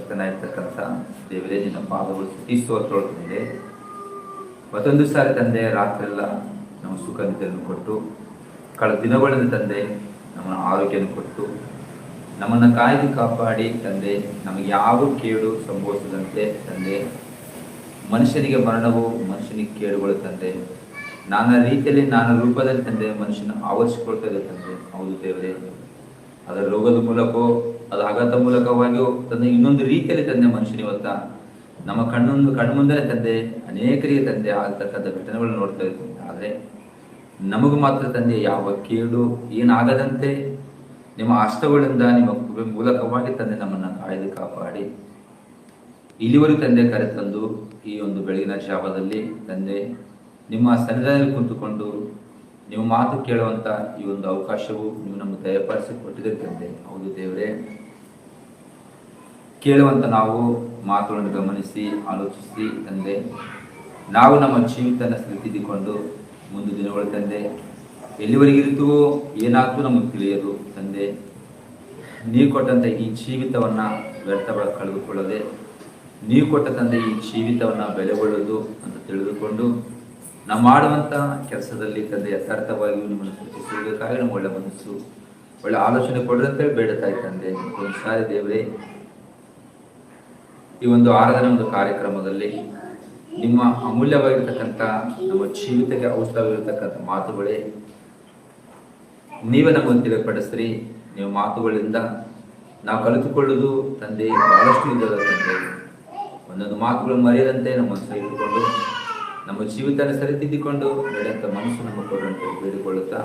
ಸರ್ವಶಕ್ತನಾಗಿರ್ತಕ್ಕಂಥ ದೇವರೇ, ನಿನ್ನ ಪಾದಗಳು ಸ್ತುತಿ ಸ್ತೋತ್ರಗಳು ತಂದೆ. ಮತ್ತೊಂದು ಸಾರಿ ತಂದೆ, ರಾತ್ರಿಯೆಲ್ಲ ನಮ್ಮ ಸುಖ ನಿದ್ದೆಯನ್ನು ಕೊಟ್ಟು, ಕಳೆದ ದಿನಗಳಿಂದ ತಂದೆ ನಮ್ಮನ್ನು ಆರೋಗ್ಯವನ್ನು ಕೊಟ್ಟು, ನಮ್ಮನ್ನು ಕಾಯ್ದು ಕಾಪಾಡಿ ತಂದೆ, ನಮಗೆ ಯಾವ ಕೇಡು ಸಂಭವಿಸದಂತೆ ತಂದೆ, ಮನುಷ್ಯನಿಗೆ ಮರಣವು ಮನುಷ್ಯನಿಗೆ ಕೇಡುಗಳು ತಂದೆ, ನಾನಾ ರೀತಿಯಲ್ಲಿ ನಾನಾ ರೂಪದಲ್ಲಿ ತಂದೆ ಮನುಷ್ಯನ ಆವರಿಸಿಕೊಳ್ತದೆ ತಂದೆ. ಹೌದು ದೇವರೇ, ಅದರ ರೋಗದ ಮೂಲಕವೋ ಅದು ಆಘಾತ ಮೂಲಕವಾಗಿಯೋ ತಂದೆ ಇನ್ನೊಂದು ರೀತಿಯಲ್ಲಿ ತಂದೆ ಮನುಷ್ಯನ ಇವತ್ತ ನಮ್ಮ ಕಣ್ಮುಂದೆ ತಂದೆ ಅನೇಕರಿಗೆ ತಂದೆ ಆಗ್ತಕ್ಕಂಥ ಘಟನೆಗಳನ್ನು ನೋಡ್ತಾ ಇರ್ತೀವಿ. ಆದರೆ ನಮಗೂ ಮಾತ್ರ ತಂದೆ ಯಾವ ಕೇಡು ಏನಾಗದಂತೆ ನಿಮ್ಮ ಹಸ್ತಗಳಿಂದ ನಿಮ್ಮ ಮೂಲಕವಾಗಿ ತಂದೆ ನಮ್ಮನ್ನು ಕಾಯ್ದು ಕಾಪಾಡಿ ಇಲ್ಲಿವರೆಗೂ ತಂದೆ ಕರೆತಂದು ಈ ಒಂದು ಬೆಳಗಿನ ಜಾವದಲ್ಲಿ ತಂದೆ ನಿಮ್ಮ ಸನ್ನಿಧಾನದಲ್ಲಿ ಕುಂತುಕೊಂಡು ನೀವು ಮಾತು ಕೇಳುವಂಥ ಈ ಒಂದು ಅವಕಾಶವು ನೀವು ನಮಗೆ ದಯಪಾಲಿಸಿ ಕೊಟ್ಟಿದ್ದೀರಿ ತಂದೆ. ಹೌದು ದೇವರೇ, ಕೇಳುವಂಥ ನಾವು ಮಾತುಗಳನ್ನು ಗಮನಿಸಿ ಆಲೋಚಿಸಿ ತಂದೆ, ನಾವು ನಮ್ಮ ಜೀವಿತನ ಸ್ಥಿತಿಕೊಂಡು ಮುಂದೆ ದಿನಗಳು ತಂದೆ ಎಲ್ಲಿವರೆಗೆ ಇರ್ತೀವೋ ಏನಾಗ್ತೂ ನಮಗೆ ತಿಳಿಯದು ತಂದೆ. ನೀವು ಕೊಟ್ಟಂಥ ಈ ಜೀವಿತವನ್ನು ವ್ಯರ್ಥ ಕಳೆದುಕೊಳ್ಳದೆ, ನೀವು ಕೊಟ್ಟ ತಂದೆ ಈ ಜೀವಿತವನ್ನು ಬೆಲೆಗೊಳ್ಳೋದು ಅಂತ ತಿಳಿದುಕೊಂಡು ನಾವು ಮಾಡುವಂಥ ಕೆಲಸದಲ್ಲಿ ತಂದೆ ಯಥಾರ್ಥವಾಗಿ ನಿಮ್ಮನ್ನು ಸೂಚಿಸಬೇಕಾಗಿ ನಮ್ಗೆ ಒಳ್ಳೆ ಮನಸ್ಸು ಒಳ್ಳೆ ಆಲೋಚನೆ ಕೊಡ್ರಿ ಅಂತೇಳಿ ಬೇಡ್ತಾ ತಂದೆ. ಒಂದು ಸಾರಿ ದೇವರೇ, ಈ ಒಂದು ಆರಾಧನೆ ಒಂದು ಕಾರ್ಯಕ್ರಮದಲ್ಲಿ ನಿಮ್ಮ ಅಮೂಲ್ಯವಾಗಿರ್ತಕ್ಕಂಥ ನಮ್ಮ ಜೀವಿತಕ್ಕೆ ಔಷಧವಾಗಿರ್ತಕ್ಕಂಥ ಮಾತುಗಳೇ ನೀವೇ ನಮಗೆ ತಿಳಿಪಡಿಸ್ರಿ. ನೀವು ಮಾತುಗಳಿಂದ ನಾವು ಕಲಿತುಕೊಳ್ಳೋದು ತಂದೆ ಬಹಳಷ್ಟು ಇದ್ದದ ತಂದೆ. ಒಂದೊಂದು ಮಾತುಗಳು ಮರೆಯದಂತೆ ನಮ್ಮ ಮನಸ್ಸು ಇಟ್ಟುಕೊಂಡು ನಮ್ಮ ಜೀವಿತನ ಸರಿತಿದ್ದುಕೊಂಡು ನಡೆಯುವಂಥ ಮನಸ್ಸು ನಮ್ಮ ಕೊಡುವಂತೆ ಬೇಡಿಕೊಳ್ಳುತ್ತಾ,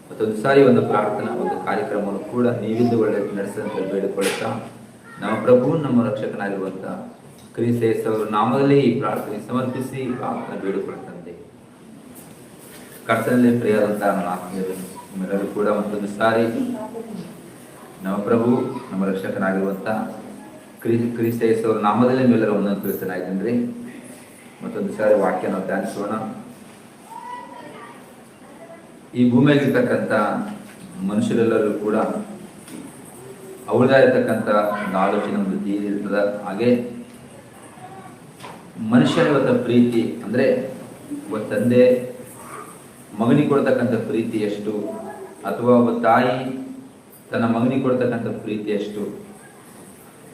ಮತ್ತೊಂದು ಸಾರಿ ಒಂದು ಪ್ರಾರ್ಥನಾ ಒಂದು ಕಾರ್ಯಕ್ರಮವನ್ನು ಕೂಡ ನೀವಿದ್ದು ಒಳ್ಳೆ ನಡೆಸದಂತೆ ಬೇಡಿಕೊಳ್ಳುತ್ತಾ, ನಮ್ಮ ಪ್ರಭು ನಮ್ಮ ರಕ್ಷಕನಾಗಿರುವಂಥ ಕ್ರಿಸ್ತ ಯೇಸುವಿನ ನಾಮದಲ್ಲಿ ಈ ಪ್ರಾರ್ಥನೆ ಸಮರ್ಪಿಸಿ ಪ್ರಾರ್ಥನೆ ಬೇಡಿಕೊಳ್ಳುತ್ತಂತೆ. ಕರ್ತನಲ್ಲಿ ಪ್ರಿಯರಾದಂಥ ನನ್ನ ಆತ್ಮೀಯರು ನಿಮ್ಮೆಲ್ಲರೂ ಕೂಡ ಮತ್ತೊಂದು ಸಾರಿ ನಮ್ಮ ಪ್ರಭು ನಮ್ಮ ರಕ್ಷಕನಾಗಿರುವಂಥ ಕ್ರಿಸ್ತ ಯೇಸುವಿನ ನಾಮದಲ್ಲಿ ನಿಮ್ಮೆಲ್ಲರೂ ಒಂದೊಂದು ಕ್ರಿಸ್ತನಾಗಿದ್ದೀನಿ. ಮತ್ತೊಂದು ಸಾರಿ ವಾಕ್ಯ ನಾವು ಧ್ಯಾನಿಸೋಣ. ಈ ಭೂಮಿಯಾಗಿರ್ತಕ್ಕಂಥ ಮನುಷ್ಯರೆಲ್ಲರೂ ಕೂಡ ಅವಳದಾಗಿರ್ತಕ್ಕಂಥ ಒಂದು ಆಲೋಚನೆ ಒಂದು ತೀರಿ ಇರ್ತದ. ಹಾಗೆ ಮನುಷ್ಯನ ಇವತ್ತ ಪ್ರೀತಿ ಅಂದರೆ ಒಬ್ಬ ತಂದೆ ಮಗನಿಗೆ ಕೊಡ್ತಕ್ಕಂಥ ಪ್ರೀತಿ ಎಷ್ಟು, ಅಥವಾ ಒಬ್ಬ ತಾಯಿ ತನ್ನ ಮಗನಿಗೆ ಕೊಡ್ತಕ್ಕಂಥ ಪ್ರೀತಿ ಎಷ್ಟು,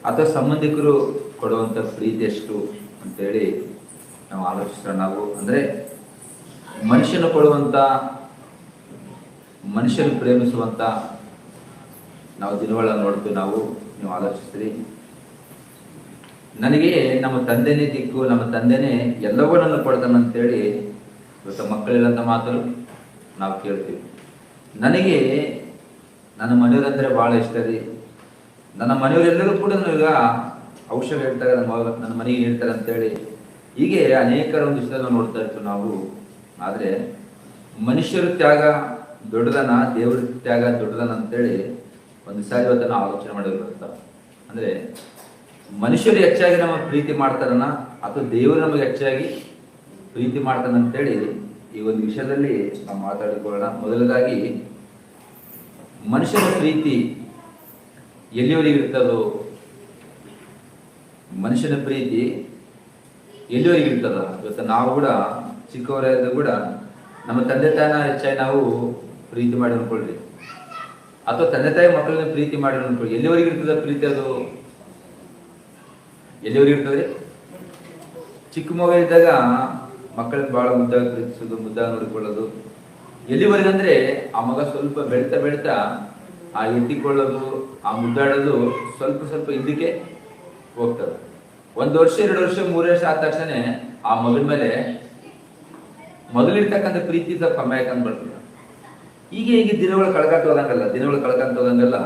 ಅಥವಾ ಸಂಬಂಧಿಕರು ಕೊಡುವಂಥ ಪ್ರೀತಿ ಎಷ್ಟು ಅಂತೇಳಿ ನಾವು ಆಲೋಚಿಸೋಣ. ನಾವು ಅಂದರೆ ಮನುಷ್ಯನ ಕೊಡುವಂಥ, ಮನುಷ್ಯನ ಪ್ರೇಮಿಸುವಂಥ ನಾವು ದಿನಗಳನ್ನು ನೋಡ್ತೀವಿ. ನೀವು ಆಲೋಚಿಸ್ತೀರಿ, ನನಗೆ ನಮ್ಮ ತಂದೆನೇ ದಿಕ್ಕು, ನಮ್ಮ ತಂದೆನೇ ಎಲ್ಲವೂ ನನ್ನ ಕೊಡ್ತಾನೆ ಅಂತೇಳಿ ಇವತ್ತು ಮಕ್ಕಳಿಲ್ಲಂತ ಮಾತು ನಾವು ಕೇಳ್ತೀವಿ. ನನಗೆ ನನ್ನ ಮನೆಯವರಂದರೆ ಭಾಳ ಇಷ್ಟ ರೀ, ನನ್ನ ಮನೆಯವರೆಲ್ಲರೂ ಕೂಡ ನನಗ ಔಷಧ ಹೇಳ್ತಾರೆ, ನನ್ನ ಮನೆಗೆ ಹೇಳ್ತಾರೆ ಅಂತೇಳಿ ಹೀಗೆ ಅನೇಕರ ಒಂದು ವಿಷಯದಲ್ಲಿ ನೋಡ್ತಾ ಇರ್ತೀವಿ ನಾವು. ಆದರೆ ಮನುಷ್ಯರ ತ್ಯಾಗ ದೊಡ್ಡದನ, ದೇವ್ರ ತ್ಯಾಗ ದೊಡ್ಡದನ ಅಂತೇಳಿ ಒಂದು ಸಾರಿ ಇವತ್ತು ನಾವು ಆಲೋಚನೆ ಮಾಡಿರ್ತ. ಅಂದರೆ ಮನುಷ್ಯರು ಹೆಚ್ಚಾಗಿ ನಮ್ಮ ಪ್ರೀತಿ ಮಾಡ್ತಾರನ ಅಥವಾ ದೇವರು ನಮಗೆ ಹೆಚ್ಚಾಗಿ ಪ್ರೀತಿ ಮಾಡ್ತಾನೆ ಅಂತೇಳಿ ಈ ಒಂದು ವಿಷಯದಲ್ಲಿ ನಾವು ಮಾತಾಡಿಕೊಳ್ಳೋಣ. ಮೊದಲದಾಗಿ ಮನುಷ್ಯನ ಪ್ರೀತಿ ಎಲ್ಲಿವರೆಗೆ ಇರ್ತದೋ, ಮನುಷ್ಯನ ಪ್ರೀತಿ ಎಲ್ಲಿವರೆಗೆ ಇರ್ತದ. ಇವತ್ತು ನಾವು ಕೂಡ ಚಿಕ್ಕವರಾದ ಕೂಡ ನಮ್ಮ ತಂದೆ ತಾಯಿನ ಹೆಚ್ಚಾಗಿ ನಾವು ಪ್ರೀತಿ ಮಾಡಿ ಅನ್ಕೊಳ್ರಿ, ಅಥವಾ ತಂದೆ ತಾಯಿ ಮಕ್ಕಳನ್ನ ಪ್ರೀತಿ ಮಾಡಿ ಅನ್ಕೊಳ್ಳಿ. ಎಲ್ಲಿವರೆಗೆ ಇರ್ತದ ಪ್ರೀತಿ? ಅದು ಎಲ್ಲಿವರೆಗೆ ಇರ್ತದ್ರಿ? ಚಿಕ್ಕ ಮಗ ಇದ್ದಾಗ ಮಕ್ಕಳನ್ನ ಬಹಳ ಮುದ್ದಾಗಿ ಪ್ರೀತಿಸೋದು, ಮುದ್ದಾಗಿ ನೋಡಿಕೊಳ್ಳೋದು. ಎಲ್ಲಿವರೆಗೆ ಅಂದ್ರೆ ಆ ಮಗ ಸ್ವಲ್ಪ ಬೆಳ್ತಾ ಬೆಳ್ತಾ ಆ ಎತ್ತಿಕೊಳ್ಳೋದು, ಆ ಮುದ್ದಾಡೋದು ಸ್ವಲ್ಪ ಸ್ವಲ್ಪ ಹಿಂದಕ್ಕೆ ಹೋಗ್ತದೆ. 1 ವರ್ಷ 2 ವರ್ಷ 3 ವರ್ಷ ಆದ ತಕ್ಷಣ ಆ ಮಗನ ಮೇಲೆ ಮೊದಲಿರ್ತಕ್ಕಂಥ ಪ್ರೀತಿ ಕಮ್ಮಿ ಯಾಕಂದ್ ಬರ್ತದೆ. ಹೀಗೆ ದಿನಗಳು ಕಳ್ಕೊಂತ ಹೋದಂಗಲ್ಲ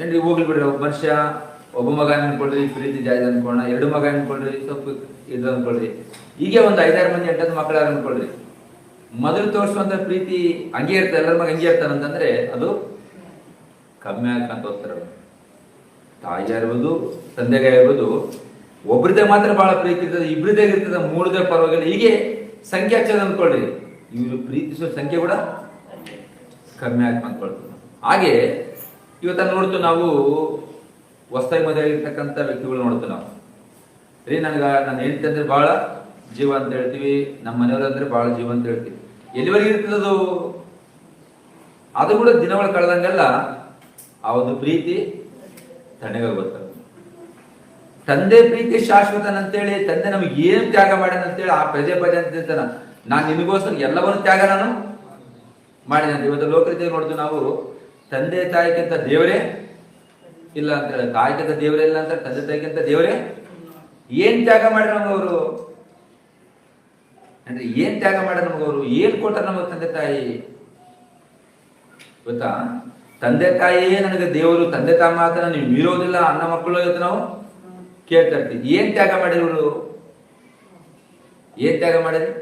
ಏನ್ರಿ ಹೋಗ್ಲಿ ಬಿಡ್ರಿ. ಒಬ್ಬ ಮನುಷ್ಯ ಒಬ್ಬ ಮಗ ಅನ್ಕೊಳ್ರಿ ಪ್ರೀತಿ ಜಾಸ್ತಿ ಅನ್ಕೊಳ್ಳೋಣ, 2 ಮಗ ಅನ್ಕೊಳ್ರಿ ಸ್ವಲ್ಪ ಇದು ಅನ್ಕೊಳ್ರಿ, ಹೀಗೆ ಒಂದು 5-6 ಮಂದಿ 8 ಮಕ್ಕಳ ಅನ್ಕೊಳ್ರಿ. ಮೊದಲು ತೋರಿಸುವಂತ ಪ್ರೀತಿ ಹಂಗೆ ಇರ್ತಾರೆ, ಎಲ್ಲರ ಮಗ ಹಂಗೆ ಇರ್ತಾನಂತಂದ್ರೆ ಅದು ಕಮ್ಮಿ ಆಗ್ಕಂತ ಹೋಗ್ತಾರೆ. ತಾಯಿಗೆ ಇರ್ಬೋದು, ತಂದೆಗೆ ಇರ್ಬೋದು, ಒಬ್ರದೇ ಮಾತ್ರ ಬಹಳ ಪ್ರೀತಿ ಇರ್ತದೆ, ಇಬ್ರದಾಗ ಇರ್ತದೆ, 3ದೇ ಪರವಾಗಿಲ್ಲ. ಹೀಗೆ ಸಂಖ್ಯೆ ಹಚ್ಚೋದು ಅಂದ್ಕೊಳ್ಳಿ, ಇವರು ಪ್ರೀತಿಸೋ ಸಂಖ್ಯೆ ಕೂಡ ಕಮ್ಮಿ ಆಗ್ತಾ ಅಂದ್ಕೊಳ್ತದೆ. ಹಾಗೆ ಇವತ್ತ ನೋಡ್ತು ನಾವು ಹೊಸದಾಗಿ ಮದುವೆ ಆಗಿರ್ತಕ್ಕಂಥ ವ್ಯಕ್ತಿಗಳು ನೋಡ್ತೀವಿ ನಾವು. ನನ್ನ ಹೆಂಡತಿ ಅಂದ್ರೆ ಬಹಳ ಜೀವ ಅಂತ ಹೇಳ್ತೀವಿ, ನಮ್ಮ ಮನೆಯವರು ಅಂದ್ರೆ ಬಹಳ ಜೀವ ಅಂತ ಹೇಳ್ತೀವಿ. ಎಲ್ಲಿವರೆಗೆ ಇರ್ತದದು? ಅದು ಕೂಡ ದಿನಗಳು ಕಳೆದಂಗೆಲ್ಲ ಆ ಒಂದು ಪ್ರೀತಿ ತಣ್ಣಗಾಗುತ್ತೆ. ತಂದೆ ಪ್ರೀತಿ ಶಾಶ್ವತನಂತೇಳಿ, ತಂದೆ ನಮಗೆ ಏನು ತ್ಯಾಗ ಮಾಡ್ಯಾನ ಅಂತೇಳಿ ಆ ಪದೇ ಅಂತ ನಾನು ನಿನಗೋಸ್ಕರ ಎಲ್ಲವನ್ನು ತ್ಯಾಗ ನಾನು ಮಾಡಿದಂತೆ. ಇವತ್ತು ಲೋಕರೀತಿಯಾಗಿ ನೋಡ್ತೀವಿ ನಾವು, ತಂದೆ ತಾಯಿಗಿಂತ ದೇವರೇ ಇಲ್ಲ ಅಂತ ಹೇಳಿ, ತಾಯಿಗಿಂತ ದೇವರೇ ಇಲ್ಲ ಅಂತ, ತಂದೆ ತಾಯಿಗಿಂತ ದೇವರೇ ಏನ್ ತ್ಯಾಗ ಮಾಡ್ಯಾರ ನಮಗವರು ಅಂದ್ರೆ, ಏನ್ ತ್ಯಾಗ ಮಾಡ್ಯಾರ ನಮಗವರು, ಏನ್ ಕೊಟ್ಟಾರ ನಮಗ ತಂದೆ ತಾಯಿ ಗೊತ್ತಾ? ತಂದೆ ತಾಯಿಯೇ ನನಗೆ ದೇವರು, ತಂದೆ ತಾಯಿ ಮಾತ್ರ ನೀವು ಮೀರೋದಿಲ್ಲ ಅನ್ನ ಮಕ್ಕಳು ಇವತ್ತು ನಾವು ಕೇಳ್ತಾ ಇರ್ತೀವಿ. ಏನ್ ತ್ಯಾಗ ಮಾಡಿದ್ರು? ಏನ್ ತ್ಯಾಗ ಮಾಡಿದ್ರು?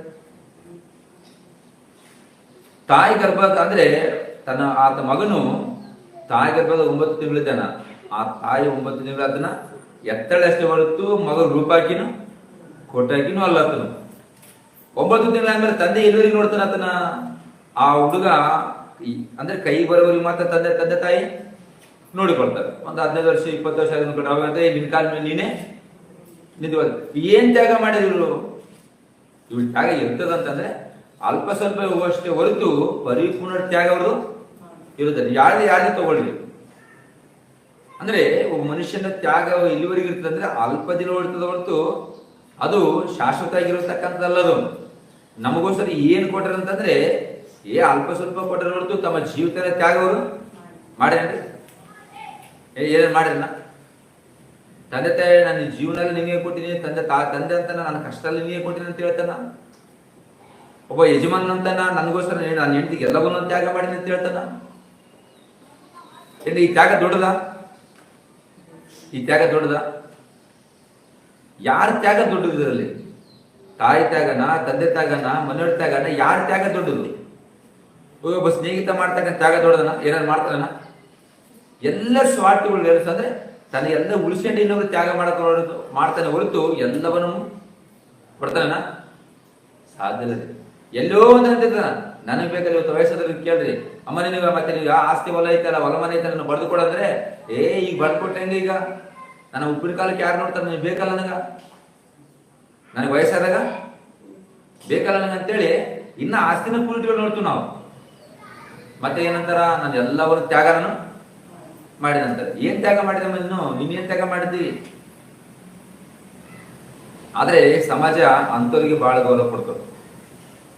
ತಾಯಿ ಗರ್ಭದ ಅಂದ್ರೆ ಆತ ಮಗನು ತಾಯಿ ಗರ್ಭದ 9 ತಿಂಗಳಿದ್ದಾನ. ಆ ತಾಯಿ 9 ತಿಂಗಳು ಅದನ್ನ ಎತ್ತಳಷ್ಟೇ ಹೊರತು ಮಗ ರೂಪಾಕಿನು ಕೊಟ್ಟಾಕಿನೂ ಅಲ್ಲತನು. 9 ತಿಂಗಳಾದ್ಮೇಲೆ ತಂದೆ ಎಲ್ಲರಿಗೂ ನೋಡ್ತಾನ ಆತನ. ಆ ಹುಡುಗ ಅಂದ್ರೆ ಕೈ ಬರೋವರಿಗೆ ಮಾತ್ರ ತಂದೆ ತಾಯಿ ನೋಡಿಕೊಳ್ತಾರೆ. ಒಂದು 15 ವರ್ಷ 20 ವರ್ಷ ಅವಾಗ ನಿನ್ ಕಾಲ ಮೇಲೆ ನೀನೇ ನಿಂತು. ಏನ್ ತ್ಯಾಗ ಮಾಡಿದ್ರು? ಇವ್ ತ್ಯಾಗ ಇರ್ತದಂತಂದ್ರೆ ಅಲ್ಪ ಸ್ವಲ್ಪ ಅಷ್ಟೇ ಹೊರತು ಪರಿಪೂರ್ಣ ತ್ಯಾಗ ಅವರು ಇರುತ್ತದೆ. ಯಾರೇ ತಗೊಳ್ಳಿ ಅಂದ್ರೆ ಒಬ್ಬ ಮನುಷ್ಯನ ತ್ಯಾಗ ಎಲ್ಲಿವರೆಗೆ ಇರ್ತದೆ ಅಂದ್ರೆ ಅಲ್ಪ ದಿನ ಇರ್ತದ ಹೊರತು ಅದು ಶಾಶ್ವತ ಆಗಿರತಕ್ಕಂಥದ್ದಲ್ಲದು. ನಮಗೋಸ್ಕರ ಏನ್ ಕೊಟ್ಟಾರ ಅಂತಂದ್ರೆ ಅಲ್ಪ ಸ್ವಲ್ಪ ಕೊಟ್ಟರ ಹೊರತು ತಮ್ಮ ಜೀವಿತದ ತ್ಯಾಗ ಅವರು ಮಾಡ್ಯಾನ್ರಿ. ಏನೇನ್ ಮಾಡ್ಯಾರ? ತಂದೆ ತಾಯಿ ನನ್ನ ಜೀವನದಲ್ಲಿ ನಿಮಗೆ ಕೊಟ್ಟಿದ್ದೀನಿ, ತಂದೆ ಅಂತ ನನ್ನ ಕಷ್ಟದಲ್ಲಿ ನಿಮಗೆ ಕೊಟ್ಟಿದ್ದೀನಿ ಅಂತ ಹೇಳ್ತಾನ. ಒಬ್ಬ ಯಜಮಾನ್ ಅಂತಾನ ನನಗೋಸ್ಕರ ನನ್ನ ಹೆಂಡತಿಗೆ ಎಲ್ಲವನ್ನೂ ತ್ಯಾಗ ಮಾಡಿದ್ದೀನಿ ಅಂತ ಹೇಳ್ತಾನ. ಈ ತ್ಯಾಗ ದೊಡ್ಡದ? ಈ ತ್ಯಾಗ ದೊಡ್ಡದ? ಯಾರ ತ್ಯಾಗ ದೊಡ್ಡದು ಇದರಲ್ಲಿ? ತಾಯಿ ತ್ಯಾಗನ, ತಂದೆ ತ್ಯಾಗನ, ಮನೆಯವ್ರ ತ್ಯಾಗನ, ಯಾರ ತ್ಯಾಗ ದೊಡ್ಡದು? ಒಬ್ಬ ಸ್ನೇಹಿತ ಮಾಡ್ತಕ್ಕಂಥ ತ್ಯಾಗ ದೊಡ್ಡದನ? ಏನಾದ್ರು ಮಾಡ್ತಾನ? ಎಲ್ಲ ಸ್ವಾರ್ಥಗಳು ಅಂದ್ರೆ ತನ್ನ ಎಲ್ಲ ಉಳಿಸ್ಕೊಂಡು ಇನ್ನೊಬ್ರು ತ್ಯಾಗ ಮಾಡ್ತಾನೆ ಹೊರತು ಎಲ್ಲವನ್ನೂ ಕೊಡ್ತಾನ? ಸಾಧ್ಯ ಇಲ್ಲ. ಎಲ್ಲೋ ಒಂದು ಅಂತಿರ್ತಾನ, ನನಗೆ ಬೇಕಾದ್ರೆ ಇವತ್ತು ವಯಸ್ಸಾದ್ರೆ ಕೇಳ್ರಿ, ಅಮ್ಮ ನಿನಗ ಮತ್ತೆ ನೀವು ಆಸ್ತಿ ಹೊಲ ಐತಲ್ಲ, ಹೊಲ ಮನೆ ಐತಲ್ಲ ಬಡ್ದು ಕೊಡಂದ್ರೆ ಈಗ ಬಡ್ದು ಕೊಟ್ಟೆ ಹೆಂಗ? ಈಗ ನನ್ನ ಉಪ್ಪಿನ ಕಾಲಕ್ಕೆ ಯಾರು ನೋಡ್ತಾರೆ? ನನಗೆ ಬೇಕಲ್ಲ, ನನಗೆ ವಯಸ್ಸಾದಾಗ ಬೇಕಲ್ಲ ನನಗೆ ಅಂತೇಳಿ ಇನ್ನ ಆಸ್ತಿನ ಪೂರ್ತಿಗಳು ನೋಡ್ತೀವಿ ನಾವು. ಮತ್ತೆ ಏನಂತಾರ? ನಾನು ಎಲ್ಲವನ್ನು ತ್ಯಾಗ ನಾನು ಮಾಡಿದಂತಾರೆ. ಏನ್ ತ್ಯಾಗ ಮಾಡಿದಮ್ಮ ನೀನೇನ್ ತ್ಯಾಗ ಮಾಡಿದ್ದಿ? ಆದ್ರೆ ಸಮಾಜ ಅಂತವರಿಗೆ ಬಹಳ ಗೌರವ ಕೊಡ್ತಾರೆ.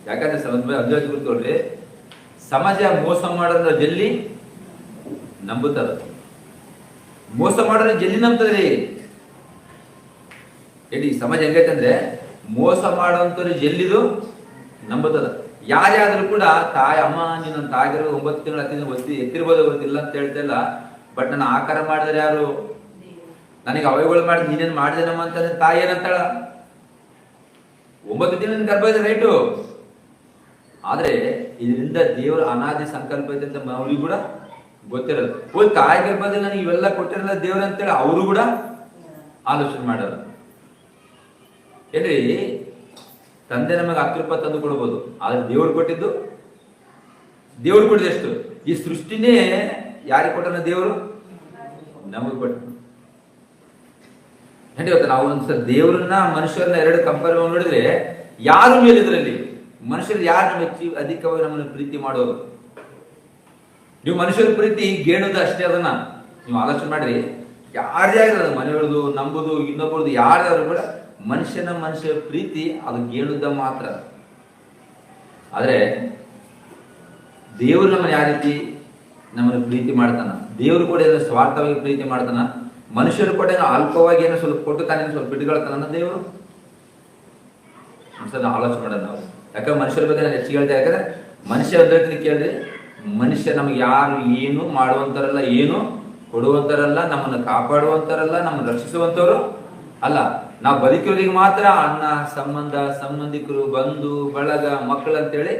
ಯಾಕಂದ್ರೆ ಅಭ್ಯಾಸ ಗೊತ್ತೋಳ್ರಿ, ಸಮಾಜ ಮೋಸ ಮಾಡೋದ್ರ ಜಲ್ಲಿ ನಂಬುತ್ತದ. ಮೋಸ ಮಾಡೋದ್ರ ಜಲ್ಲಿ ನಂಬ್ತದ್ರಿ. ಹೇಳಿ ಸಮಾಜ ಹೆಂಗೈತಂದ್ರೆ ಮೋಸ ಮಾಡೋಂಥವ್ರು ಜಲ್ಲಿದು ನಂಬುತ್ತದ. ಯಾರ್ಯಾದ್ರೂ ಕೂಡ ತಾಯಿ ಅಮ್ಮ ನೀನು ತಾಗಿರೋ 9 ತಿಂಗಳು 10 ತಿಂಗಳು ಎತ್ತಿರ್ಬೋದು ಗೊತ್ತಿಲ್ಲ ಅಂತ ಹೇಳ್ತಿಲ್ಲ. ಬಟ್ ನನ್ನ ಆಕಾರ ಮಾಡಿದ್ರೆ ಯಾರು? ನನಗೆ ಅವಯಗಳು ಮಾಡಿ ನೀನೇನು ಮಾಡಿದೇನಮ್ಮ ಅಂತಂದ್ರೆ ತಾಯಿ ಏನಂತಾಳ? 9 ತಿಂಗಳ ಗರ್ಭ ಇದೆ ರೈಟು. ಆದ್ರೆ ಇದರಿಂದ ದೇವರ ಅನಾದಿ ಸಂಕಲ್ಪ ಇದೆ ಅಂತ ಅವ್ರಿಗೆ ಕೂಡ ಗೊತ್ತಿರಲ್ಲ. ತಾಯಿ ಗರ್ಭದಲ್ಲಿ ನನಗೆ ಇವೆಲ್ಲ ಕೊಟ್ಟಿರಲ್ಲ ದೇವ್ರ ಅಂತೇಳಿ ಅವರು ಕೂಡ ಆಲೋಚನೆ ಮಾಡಲ್ಲ. ಏನ್ರಿ, ತಂದೆ ನಮಗೆ 10 ರೂಪಾಯಿ ತಂದು ಕೊಡ್ಬೋದು, ಆದ್ರೆ ದೇವ್ರು ಕೊಟ್ಟಿದ್ದು ಎಷ್ಟು? ಈ ಸೃಷ್ಟಿನೇ ಯಾರಿಗೆ ಕೊಟ್ಟನ? ದೇವರು ನಮಗೆ ಕೊಟ್ಟ. ಇವತ್ತು ನಾವು ಒಂದ್ಸಲ ದೇವ್ರನ್ನ ಮನುಷ್ಯರನ್ನ ಎರಡು ಕಂಪೇರ್ ನೋಡಿದ್ರೆ ಯಾರು ಮೇಲಿದ್ರಲ್ಲಿ? ಮನುಷ್ಯರು ಯಾರು ನಮ್ಮ ಅಧಿಕವಾಗಿ ನಮ್ಮನ್ನು ಪ್ರೀತಿ ಮಾಡೋರು? ನೀವು ಮನುಷ್ಯರ ಪ್ರೀತಿ ಗೇಣುದು ಅಷ್ಟೇ. ಅದನ್ನ ನೀವು ಆಲೋಚನೆ ಮಾಡ್ರಿ. ಯಾರೇ ಆಗಿರೋದು, ಮನೆಯವ್ರದು, ನಂಬುದು, ಇನ್ನೊಬ್ಬರದು, ಯಾರ್ಯಾರು ಕೂಡ ಮನುಷ್ಯ ಪ್ರೀತಿ ಅದು ಗೇಣುದ ಮಾತ್ರ. ಆದ್ರೆ ದೇವರು ನಮ್ಮನ್ನು ಯಾವ ರೀತಿ ನಮ್ಮನ್ನು ಪ್ರೀತಿ ಮಾಡ್ತಾನ? ದೇವರು ಕೂಡ ಏನೋ ಸ್ವಾರ್ಥವಾಗಿ ಪ್ರೀತಿ ಮಾಡ್ತಾನ? ಮನುಷ್ಯರು ಕೂಡ ಏನೋ ಅಲ್ಪವಾಗಿ ಏನೋ ಸ್ವಲ್ಪ ಕೊಟ್ಟು ತಾನೇನು ಸ್ವಲ್ಪ ಬಿಟ್ಕೊಳ್ತಾನ ದೇವರು? ಅನ್ಸೋದು ಆಲೋಚನೆ ಮಾಡೋಣ ನಾವು. ಯಾಕಂದ್ರೆ ಮನುಷ್ಯರ ಬಗ್ಗೆ ನಾನು ಹೆಚ್ಚಿಗೆ ಹೇಳ್ತಾ, ಯಾಕಂದ್ರೆ ಮನುಷ್ಯ ಕೇಳಿದ್ರೆ ಮನುಷ್ಯ ನಮ್ಗೆ ಯಾರು ಏನು ಮಾಡುವಂತಾರಲ್ಲ, ಏನು ಕೊಡುವಂತಾರಲ್ಲ, ನಮ್ಮನ್ನು ಕಾಪಾಡುವಂತಾರಲ್ಲ, ನಮ್ಮನ್ನು ರಕ್ಷಿಸುವಂತವ್ರು ಅಲ್ಲ. ನಾವು ಬದುಕಿರೋರಿಗೆ ಮಾತ್ರ ಅಣ್ಣ, ಸಂಬಂಧ, ಸಂಬಂಧಿಕರು, ಬಂಧು ಬಳಗ, ಮಕ್ಕಳು ಅಂತೇಳಿ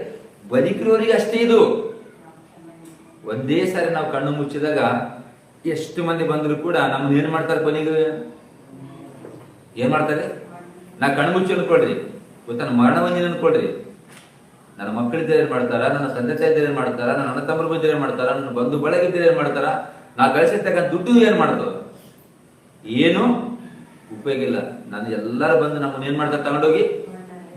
ಬದುಕಿರೋರಿಗೆ ಅಷ್ಟೇ. ಇದು ಒಂದೇ ಸಾರಿ ನಾವು ಕಣ್ಣು ಮುಚ್ಚಿದಾಗ ಎಷ್ಟು ಮಂದಿ ಬಂದ್ರು ಕೂಡ ನಮ್ಮನ್ನ ಏನ್ ಮಾಡ್ತಾರೆ? ಕೊನೆಗೆ ಏನ್ ಮಾಡ್ತಾರೆ? ನಾ ಕಣ್ಣು ಮುಚ್ಚಿ ಅನ್ಕೊಳ್ರಿ, ಗೊತ್ತ ಮರಣವನ್ನ ಅನ್ಕೊಳ್ರಿ, ನನ್ನ ಮಕ್ಕಳಿದ್ದರೆ ಏನ್ ಮಾಡ್ತಾರ, ನನ್ನ ತಂದೆ ತಾಯಿದ್ರೆ ಏನ್ ಮಾಡ್ತಾರ, ನನ್ನ ಅಣ್ಣ ತಮ್ಮರು ಬಂದ್ರೆ ಏನ್ ಮಾಡ್ತಾರ, ನನ್ನ ಬಂಧು ಬಳಗಿದ್ರೆ ಏನ್ ಮಾಡ್ತಾರ, ನಾ ಗಳಿಸಿರ್ತಕ್ಕಂಥ ದುಡ್ಡು ಏನ್ ಮಾಡ್ತಾರ? ಏನು ಉಪಯೋಗ ಇಲ್ಲ. ನಾನು ಎಲ್ಲರೂ ಬಂದು ನಮ್ಮನ್ನ ಏನ್ ಮಾಡ್ತಾರೆ, ತಗೊಂಡೋಗಿ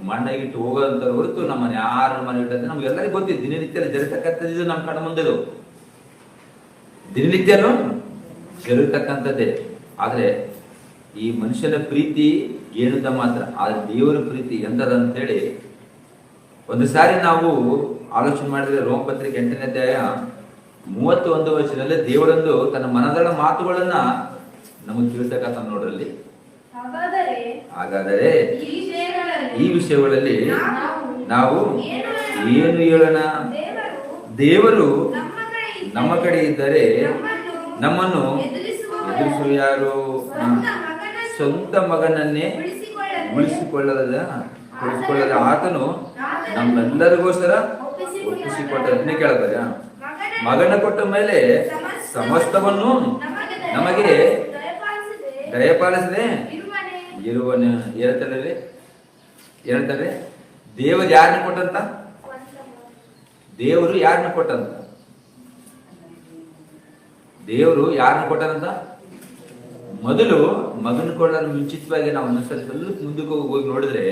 ಮಣ್ಣಾಗಿಟ್ಟು ಹೋಗೋಂತ ಹೊರತು ನಮ್ಮನ್ನ ಯಾರ ಮನೆ ಇಟ್ಟಂತೆ ನಮ್ಗೆಲ್ಲರಿಗೂ ಗೊತ್ತಿದ್ದು. ದಿನನಿತ್ಯ ಜರುಗತಕ್ಕಂಥದ್ದು ನಮ್ಮ ಕಣ್ಣ ಮುಂದೆದು, ದಿನನಿತ್ಯನು ಜರುಗತಕ್ಕಂಥದ್ದೇ. ಆದ್ರೆ ಈ ಮನುಷ್ಯನ ಪ್ರೀತಿ ಏನದ ಮಾತ್ರ, ಆದ್ರೆ ದೇವರ ಪ್ರೀತಿ ಎಂತದಂತೇಳಿ ಒಂದು ಸಾರಿ ನಾವು ಆಲೋಚನೆ ಮಾಡಿದ್ರೆ ರೋಮಪತ್ರಿಕೆ 8ನೇ ಅಧ್ಯಾಯ 31 ವರ್ಷದಲ್ಲಿ ದೇವರೊಂದು ತನ್ನ ಮನದಳ ಮಾತುಗಳನ್ನ ನಮಗೆ ತಿಳಿಸಕತ್ತ ನೋಡ್ರಲ್ಲಿ. ಹಾಗಾದರೆ ಈ ವಿಷಯಗಳಲ್ಲಿ ನಾವು ಏನು ಹೇಳೋಣ? ದೇವರು ನಮ್ಮ ಕಡೆ ಇದ್ದರೆ ನಮ್ಮನ್ನು ಎದುರಿಸುವ ಯಾರು? ಸ್ವಂತ ಮಗನನ್ನೇ ಉಳಿಸಿಕೊಳ್ಳದ ಆತನು ನಮ್ಮೆಲ್ಲರಿಗೋಸ್ಕರ ಒಪ್ಪಿಸಿಕೊಟ್ಟದನ್ನೇ ಕೇಳ್ತಾರೆ. ಮಗನ ಕೊಟ್ಟ ಮೇಲೆ ಸಮಸ್ತವನ್ನು ನಮಗೆ ದಯಪಾಲಿಸದೆ ಇರುವನು. ಹೇಳ್ತಾರೆ ದೇವರು ಯಾರನ್ನ ಕೊಟ್ಟಂತ? ದೇವರು ಯಾರನ್ನ ಕೊಟ್ಟಂತ? ದೇವರು ಯಾರನ್ನ ಕೊಟ್ಟಂತ? ಮೊದಲು ಮಗನ ಕೊಡಲು ಮುಂಚಿತವಾಗಿ ನಾವು ಒಂದೊಂದ್ಸರಿ ಸ್ವಲ್ಪ ಮುಂದಕ್ಕೆ ಹೋಗಿ ನೋಡಿದ್ರೆ,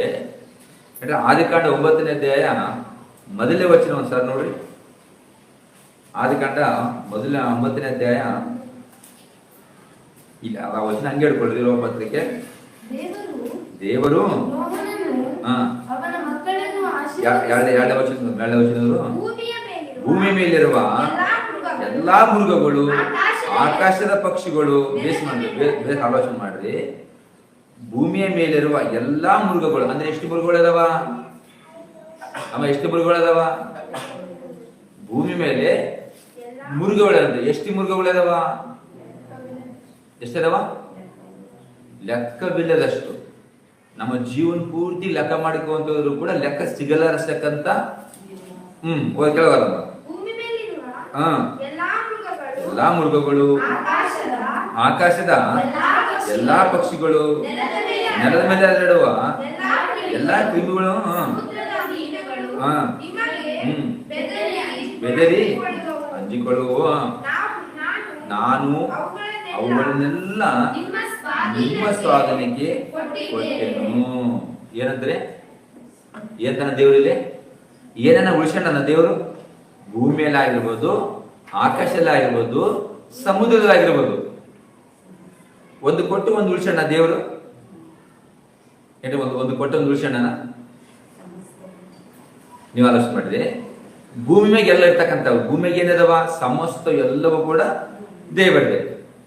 ಆದಿಕಾಂಡ 9ನೇ ಅಧ್ಯಾಯ ಮೊದಲನೇ ವಚನ ಒಂದ್ಸರಿ ನೋಡ್ರಿ. ಆದಿಕಾಂಡ 9ನೇ ಅಧ್ಯಾಯ ಇಲ್ಲ, ಆ ವಚನ ಹಂಗೆ ಹೇಳ್ಕೊಳ್ರಿ. ರೋಮಪತ್ರಿಕೆ ದೇವರು ಎರಡನೇ ವಚನದವರು ಭೂಮಿಯ ಮೇಲಿರುವ ಎಲ್ಲಾ ಮೃಗಗಳು, ಆಕಾಶದ ಪಕ್ಷಿಗಳು, ಬೇಸ್ ಆಲೋಚನೆ ಮಾಡ್ರಿ. ಭೂಮಿಯ ಮೇಲಿರುವ ಎಲ್ಲಾ ಮೃಗಗಳು ಅಂದ್ರೆ ಎಷ್ಟು ಮೃಗಗಳು ಅದಾವ? ಎಷ್ಟು ಮೃಗಗಳು ಅದಾವ? ಭೂಮಿ ಮೇಲೆ ಮೃಗಗಳು ಎಷ್ಟು ಮೃಗಗಳು ಅದಾವ? ಎಷ್ಟದಾವ? ಲೆಕ್ಕವಿಲ್ಲದಷ್ಟು. ನಮ್ಮ ಜೀವನ ಪೂರ್ತಿ ಲೆಕ್ಕ ಮಾಡಿಕೊಂತದ್ರು ಕೂಡ ಲೆಕ್ಕ ಸಿಗಲಾರಸ್ತಕ್ಕಂತ ಕೆಲವಲ್ಲ. ಎಲ್ಲಾ ಮೃಗಗಳು, ಆಕಾಶದ ಎಲ್ಲಾ ಪಕ್ಷಿಗಳು, ನೆಲದ ಮೇಲೆ ಹರಡುವ ಎಲ್ಲಾ ಕ್ರಿಮಿಗಳು, ಬೆದರಿ ಅಂಜಿಕೊಳ್ಳುವ ನಾನು ಅವುಗಳನ್ನೆಲ್ಲ ನಿಮ್ಮ ಸ್ವಾಧೀನಕ್ಕೆ ಕೊಟ್ಟೆನು. ಏನಂದ್ರೆ ಏನ ದೇವರಲ್ಲಿ ಏನನ್ನ ಉಳಿಸ್ಕೊಂಡ ದೇವರು? ಭೂಮಿಯಲ್ಲಾಗಿರ್ಬೋದು, ಆಕಾಶದಲ್ಲಾಗಿರ್ಬೋದು, ಸಮುದ್ರದಲ್ಲಾಗಿರ್ಬೋದು, ಒಂದು ಕೊಟ್ಟು ಒಂದು ಉಳಿಸೋಣ ದೇವರು. ಒಂದು ಕೊಟ್ಟು ಒಂದು ಉಳಿಸೋಣ. ನೀವು ಆಲೋಚನೆ ಮಾಡಿದ್ರೆ ಭೂಮಿ ಮ್ಯಾಗ ಎಲ್ಲ ಇರ್ತಕ್ಕಂಥವು, ಭೂಮಿಗೆ ಏನಿದಾವ ಸಮಸ್ತ ಎಲ್ಲವೂ ಕೂಡ ದೇವರೇ,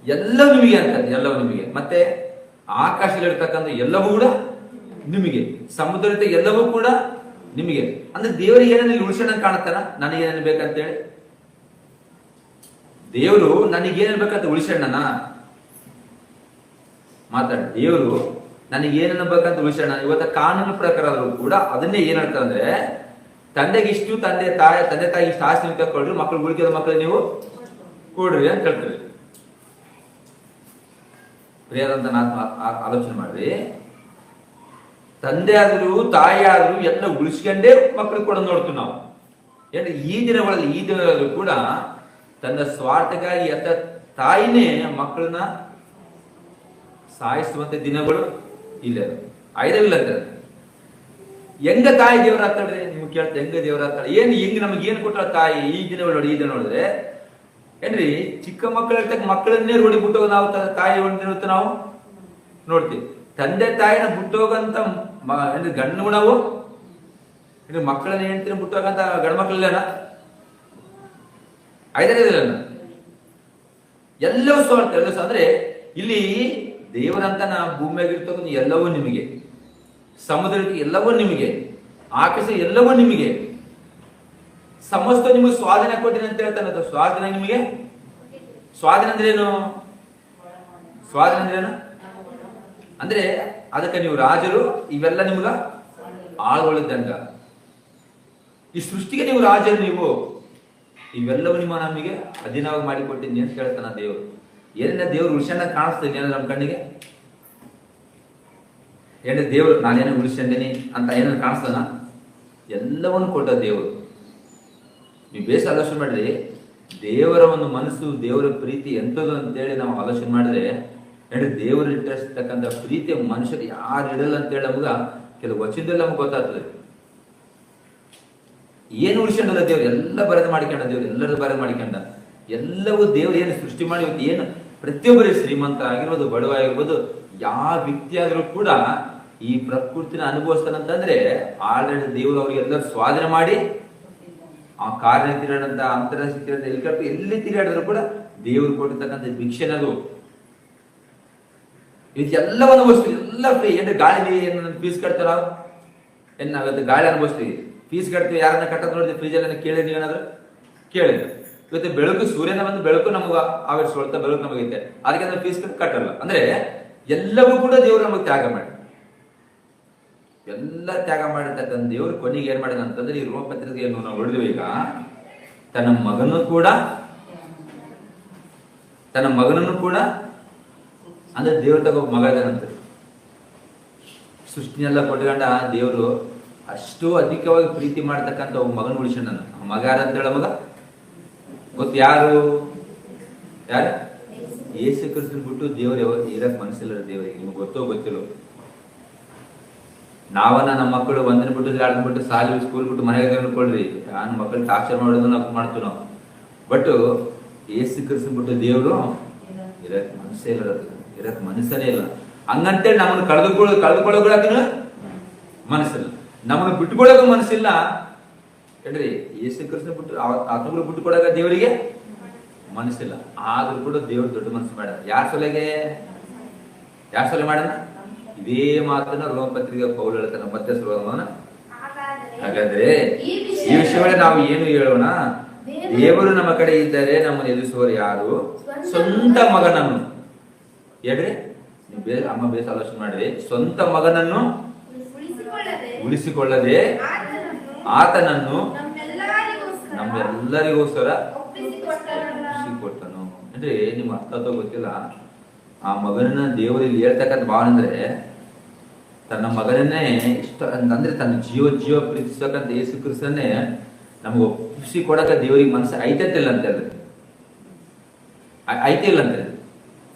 ಎಲ್ಲವೂ ನಿಮಗೆ ಅಂತ, ಎಲ್ಲವೂ ನಿಮಗೆ. ಮತ್ತೆ ಆಕಾಶದಲ್ಲಿ ಇರ್ತಕ್ಕಂಥ ಎಲ್ಲವೂ ಕೂಡ ನಿಮಗೆ, ಸಮುದ್ರ ಎಲ್ಲವೂ ಕೂಡ ನಿಮಗೆ. ಅಂದ್ರೆ ದೇವರಿಗೆ ಏನೇನು ಉಳಿಸೋಣ ಕಾಣತ್ತಾನ? ನನಗೇನೇನು ಬೇಕಂತೇಳಿ ದೇವರು ನನಗೇನೇನು ಬೇಕಂತ ಉಳಿಸೋಣ ಮಾತಾಡಿ. ದೇವರು ನನಗೇನೇನು ಬೇಕಂತ ಉಳಿಸೋಣ. ಇವತ್ತ ಕಾನೂನು ಪ್ರಕಾರ ಆದ್ರೂ ಕೂಡ ಅದನ್ನೇ ಏನ್ ಹೇಳ್ತಾರೆ ಅಂದ್ರೆ, ತಂದೆಗೆ ಇಷ್ಟು, ತಂದೆ ತಾಯಿ ಇಷ್ಟು ಆಸ್ತಿ ನೀವು ತಗೊಳ್ರಿ, ಮಕ್ಕಳು ಉಳಿಕೆದ ಮಕ್ಕಳು ನೀವು ಕೊಡ್ರಿ ಅಂತ ಹೇಳ್ತಾರೆ. ಪ್ರಿಯರಂತ ಆಲೋಚನೆ ಮಾಡ್ರಿ. ತಂದೆ ಆದ್ರೂ ತಾಯಿ ಆದ್ರೂ ಎಲ್ಲ ಉಳಿಸ್ಕೊಂಡೇ ಮಕ್ಕಳಿಗೆ ಕೂಡ ನೋಡ್ತೀವಿ ನಾವು. ಯಾಕಂದ್ರೆ ಈ ದಿನಗಳಲ್ಲಿ ಕೂಡ ತನ್ನ ಸ್ವಾರ್ಥಕ್ಕಾಗಿ ಎತ್ತ ತಾಯಿನೇ ಮಕ್ಕಳನ್ನ ಸಾಯಿಸುವಂತ ದಿನಗಳು ಇಲ್ಲ, ಐದವಿಲ್ಲ ಅಂತ. ಹೆಂಗ ತಾಯಿ ದೇವರ ಆಗ್ತಾಳ್ರಿ? ನಿಮ್ಗೆ ಕೇಳ್ತಾ ಹೆಂಗ ದೇವರ ಆಗ್ತಾಳೆ? ಹೆಂಗ್ ನಮ್ಗೆ ಏನ್ ಕೊಟ್ಟ ತಾಯಿ? ಈ ದಿನಗಳು ನೋಡಿ, ಈ ದಿನ ನೋಡಿದ್ರೆ ಏನ್ರಿ, ಚಿಕ್ಕ ಮಕ್ಕಳ ಮಕ್ಕಳನ್ನೇ ರೋಡಿ ಬಿಟ್ಟೋಗ ನಾವು ತಾಯಿ ಹೊಂದಿರುತ್ತೆ ನಾವು ನೋಡ್ತೀವಿ. ತಂದೆ ತಾಯಿನ ಬಿಟ್ಟೋಗಂತ ಗಂಡು ನಾವು ಮಕ್ಕಳನ್ನ ಹೆಂಡ್ತಿನ ಬಿಟ್ಟೋಗಂತ ಗಂಡು ಮಕ್ಕಳಲ್ಲೇನ? ಐದನೇ ಎಲ್ಲವೂ ಸ್ವಾರ್ಥ. ಅಂದ್ರೆ ಇಲ್ಲಿ ದೇವರಂತ ನಾ ಭೂಮಿಯಾಗಿರ್ತಕ್ಕಂಥ ಎಲ್ಲವೂ ನಿಮಗೆ, ಸಮುದ್ರಕ್ಕೆ ಎಲ್ಲವೂ ನಿಮಗೆ, ಆಕಾಶ ಎಲ್ಲವೂ ನಿಮಗೆ, ಸಮಸ್ತ ನಿಮಗೆ ಸ್ವಾಧೀನ ಕೊಟ್ಟಿನ ಅಂತ ಹೇಳ್ತಾನೆ. ಸ್ವಾಧೀನ ನಿಮಗೆ, ಸ್ವಾಧೀನ ಅಂದ್ರೇನು? ಸ್ವಾಧೀನ ಅಂದ್ರೇನು ಅಂದ್ರೆ ಅದಕ್ಕೆ ನೀವು ರಾಜರು, ಇವೆಲ್ಲ ನಿಮ್ಗ ಆಳ್ಗಳಿದ್ದಂಗ. ಈ ಸೃಷ್ಟಿಗೆ ನೀವು ರಾಜರು, ನೀವು ಇವೆಲ್ಲವೂ ನಿಮ್ಮ ನಮಗೆ ಅಧೀನವಾಗಿ ಮಾಡಿಕೊಟ್ಟಿದ್ದೀನಿ ಅಂತ ಹೇಳ್ತಾನ ದೇವರು. ಏನೇನ ದೇವ್ರು ಉಳಿಸಣ್ಣ ಕಾಣಿಸ್ತೀನಿ ಏನ ನಮ್ಮ ಕಣ್ಣಿಗೆ? ಏನೇ ದೇವ್ರು ನಾನೇನೋ ಉಳಿಸ್ಕೊಂಡೀನಿ ಅಂತ ಏನಾದ್ರು ಕಾಣಿಸ್ತಾನ? ಎಲ್ಲವನ್ನು ಕೊಟ್ಟ ದೇವರು. ನೀವು ಬೇಸ ಆಲೋಚನೆ ಮಾಡಿದ್ರೆ ದೇವರ ಒಂದು ಮನಸ್ಸು, ದೇವರ ಪ್ರೀತಿ ಎಂಥದ್ದು ಅಂತೇಳಿ ನಾವು ಆಲೋಚನೆ ಮಾಡಿದ್ರೆ ಹೇಳಿ ದೇವರು ಇಟ್ಟಿರ್ತಕ್ಕಂಥ ಪ್ರೀತಿ ಮನುಷ್ಯರು ಯಾರು ಇಡಲ್ಲ ಅಂತ ಹೇಳಿ ನಮ್ಗ ಕೆಲವು ವಚನದಲ್ಲಿ ನಮ್ಗೆ ಗೊತ್ತಾಗ್ತದೆ. ಏನು ಉಳಿಸ್ಕೊಂಡಲ್ಲ ದೇವ್ರು, ಎಲ್ಲ ಬರೆದು ಮಾಡಿಕೊಂಡ ದೇವ್ರು, ಎಲ್ಲರದು ಬರೆದು ಮಾಡಿಕೊಂಡ. ಎಲ್ಲವೂ ದೇವ್ರು ಏನು ಸೃಷ್ಟಿ ಮಾಡಿ ಏನು ಪ್ರತಿಯೊಬ್ಬರಿಗೆ ಶ್ರೀಮಂತ ಆಗಿರ್ಬೋದು, ಬಡವ ಆಗಿರ್ಬೋದು, ಯಾವ ವ್ಯಕ್ತಿ ಆದ್ರೂ ಕೂಡ ಈ ಪ್ರಕೃತಿನ ಅನುಭವಿಸ್ತಾನಂತಂದ್ರೆ ಆಲ್ರೆಡಿ ದೇವರು ಅವ್ರಿಗೆಲ್ಲರೂ ಸ್ವಾಧೀನ ಮಾಡಿ ಆ ಕಾರ್ಯ ತಿರುಗಾಡಂತ ಅಂತಾರಾಷ್ಟ್ರೀಯ ತಿರುಗಾಡ ಹೆಲಿಕಾಪ್ಟರ್ ಎಲ್ಲಿ ತಿರುಗಾಡಿದ್ರು ಕೂಡ ದೇವರು ಕೊಟ್ಟಿರ್ತಕ್ಕಂಥ ಭಿಕ್ಷೆನದು. ಇದೆಲ್ಲವನ್ನು ಅನುಭವಿಸ್ತೀವಿ, ಎಲ್ಲ ಫ್ರೀ. ಏನ್ರಿ ಗಾಳಿ ಏನು ಫೀಸ್ ಕಟ್ತಾರ ಏನ್ ನಾವತ್ತು ಗಾಳಿ ಅನುಭವಿಸ್ತೀವಿ, ಫೀಸ್ ಕಟ್ತೀವಿ. ಯಾರನ್ನ ಕಟ್ಟೋದು ನೋಡಿದ್ವಿ ಫ್ರೀಜಲ್ಲಿ ಕೇಳಿ ನೀವೇನಾದ್ರು ಕೇಳಿದ್ರೆ. ಇವತ್ತು ಬೆಳಕು ಸೂರ್ಯನ ಬಂದು ಬೆಳಕು ನಮಗ ಆವರಿಸ್ಕೊಳ್ತಾ ಬೆಳಕು ನಮಗೈತೆ, ಅದಕ್ಕೆ ನಾವು ಫೀಸ್ ಕಟ್ಟಲ್ಲ. ಅಂದ್ರೆ ಎಲ್ಲವೂ ಕೂಡ ದೇವರು ನಮಗೆ ತ್ಯಾಗ ಮಾಡಿ, ಎಲ್ಲ ತ್ಯಾಗ ಮಾಡಿರ್ತಕ್ಕಂಥ ದೇವರು ಕೊನೆಗೆ ಏನ್ ಮಾಡಿದ ಅಂತಂದ್ರೆ ಈ ರೋಮಪತ್ರಿಕೆಯನ್ನು ನಾವು ಹೊಡೆದ್ವಿ. ಈಗ ತನ್ನ ಮಗನನ್ನು ಕೂಡ ಅಂದ್ರೆ ದೇವ್ರ ತಗೋ ಮಗ ಇದಾನಂತ ಸೃಷ್ಟಿನೆಲ್ಲ ಕೊಟ್ಕೊಂಡ ದೇವರು ಅಷ್ಟು ಅಧಿಕವಾಗಿ ಪ್ರೀತಿ ಮಾಡ್ತಕ್ಕಂಥ ಒಬ್ಬ ಮಗನ ಉಳಿಸೋಣ. ಮಗ ಯಾರಂತ ಹೇಳ ಮಗ ಗೊತ್ತು ಯಾರು ಯೇಸು ಕ್ರಿಸ್ತನ ಬಿಟ್ಟು ದೇವ್ರು ಇರಕ್ ಮನಸ್ಸಿಲ್ಲ ದೇವರಿಗೆ. ನಿಮ್ಗೆ ಗೊತ್ತೋ ಗೊತ್ತಿಲ್ಲ. ನಮ್ಮ ಮಕ್ಕಳು ಒಂದಿನ ಬಿಟ್ಟು 2 ದಿನ ಬಿಟ್ಟು ಸಾಲಿ ಸ್ಕೂಲ್ ಬಿಟ್ಟು ಮನೆಗೆ ಅನ್ಕೊಳ್ರಿ, ನಾನು ಮಕ್ಕಳು ಟಾರ್ಚರ್ ಮಾಡೋದು ನಾವು ಮಾಡ್ತೀವಿ ನಾವು. ಬಟ್ ಯೇಸು ಕ್ರಿಸ್ತನ ಬಿಟ್ಟು ದೇವ್ರು ಇರಕ್ ಮನಸ್ಸೇ ಇಲ್ಲ, ಇರಕ್ ಮನಸ್ಸನೇ ಇಲ್ಲ. ಹಂಗಂತೇಳಿ ನಮ್ಮನ್ನು ಕಳೆದುಕೊಳ್ಳೋಕೆ ಮನಸ್ಸಿಲ್ಲ, ನಮ್ಮನ್ನು ಬಿಟ್ಟುಕೊಳ್ಳೋಕೆ ಮನಸ್ಸಿಲ್ಲ. ಹೇಳ್ರಿ ಯೇಸು ಕ್ರಿಸ್ತನ ಬಿಟ್ಟು ಆತ್ಮಗಳು ಬಿಟ್ಟುಕೊಡಾಗ ದೇವರಿಗೆ ಮನಸ್ಸಿಲ್ಲ. ಆದ್ರೂ ಕೂಡ ದೇವ್ರು ದೊಡ್ಡ ಮನಸ್ಸು ಮಾಡ. ಯಾರ ಸೊಲೆ ಮಾಡೋಣ? ಇದೇ ಮಾತನ್ನ ರೋಮಪತ್ರಿಕೆ ಪೌಲ್ ಹೇಳ್ತಾನೆ ಮತ್ತೆ ಸುಲಭನ. ಹಾಗಾದ್ರೆ ಈ ವಿಷಯದಲ್ಲಿ ನಾವು ಏನು ಹೇಳೋಣ? ದೇವರು ನಮ್ಮ ಕಡೆ ಇದ್ದರೆ ನಮ್ಮನ್ನು ಎದುರಿಸುವವರು ಯಾರು? ಸ್ವಂತ ಮಗನನ್ನು ಹೇಳ್ರಿ, ಅಮ್ಮ ಬೇಸ ಆಲೋಚನೆ ಮಾಡ್ರಿ. ಸ್ವಂತ ಮಗನನ್ನು ಉಳಿಸಿಕೊಳ್ಳದೆ ಆತನನ್ನು ನಮ್ಮೆಲ್ಲರಿಗೋಸ್ಕರ ಒಪ್ಪಿಸಿಕೊಟ್ಟನು. ಅಂದ್ರೆ ನಿಮ್ಗೆ ಅರ್ಥ ಗೊತ್ತಿಲ್ಲ. ಆ ಮಗನನ್ನ ದೇವರಲ್ಲಿ ಹೇಳ್ತಕ್ಕಂಥ ಭಾವನೆ ಅಂದ್ರೆ ತನ್ನ ಮಗನನ್ನೇ ಇಷ್ಟ ಅಂದ್ರೆ ತನ್ನ ಜೀವ ಪ್ರೀತಿಸ್ತಕ್ಕಂಥ ಯೇಸು ಕ್ರಿಸ್ತನ್ನೇ ನಮ್ಗೆ ಒಪ್ಪಿಸಿ ಕೊಡಕ ದೇವರಿಗೆ ಮನಸ್ಸು ಐತತ್ತಿಲ್ಲ ಅಂತ ಹೇಳಿದ್ರೆ ಐತೆ ಇಲ್ಲ ಅಂತ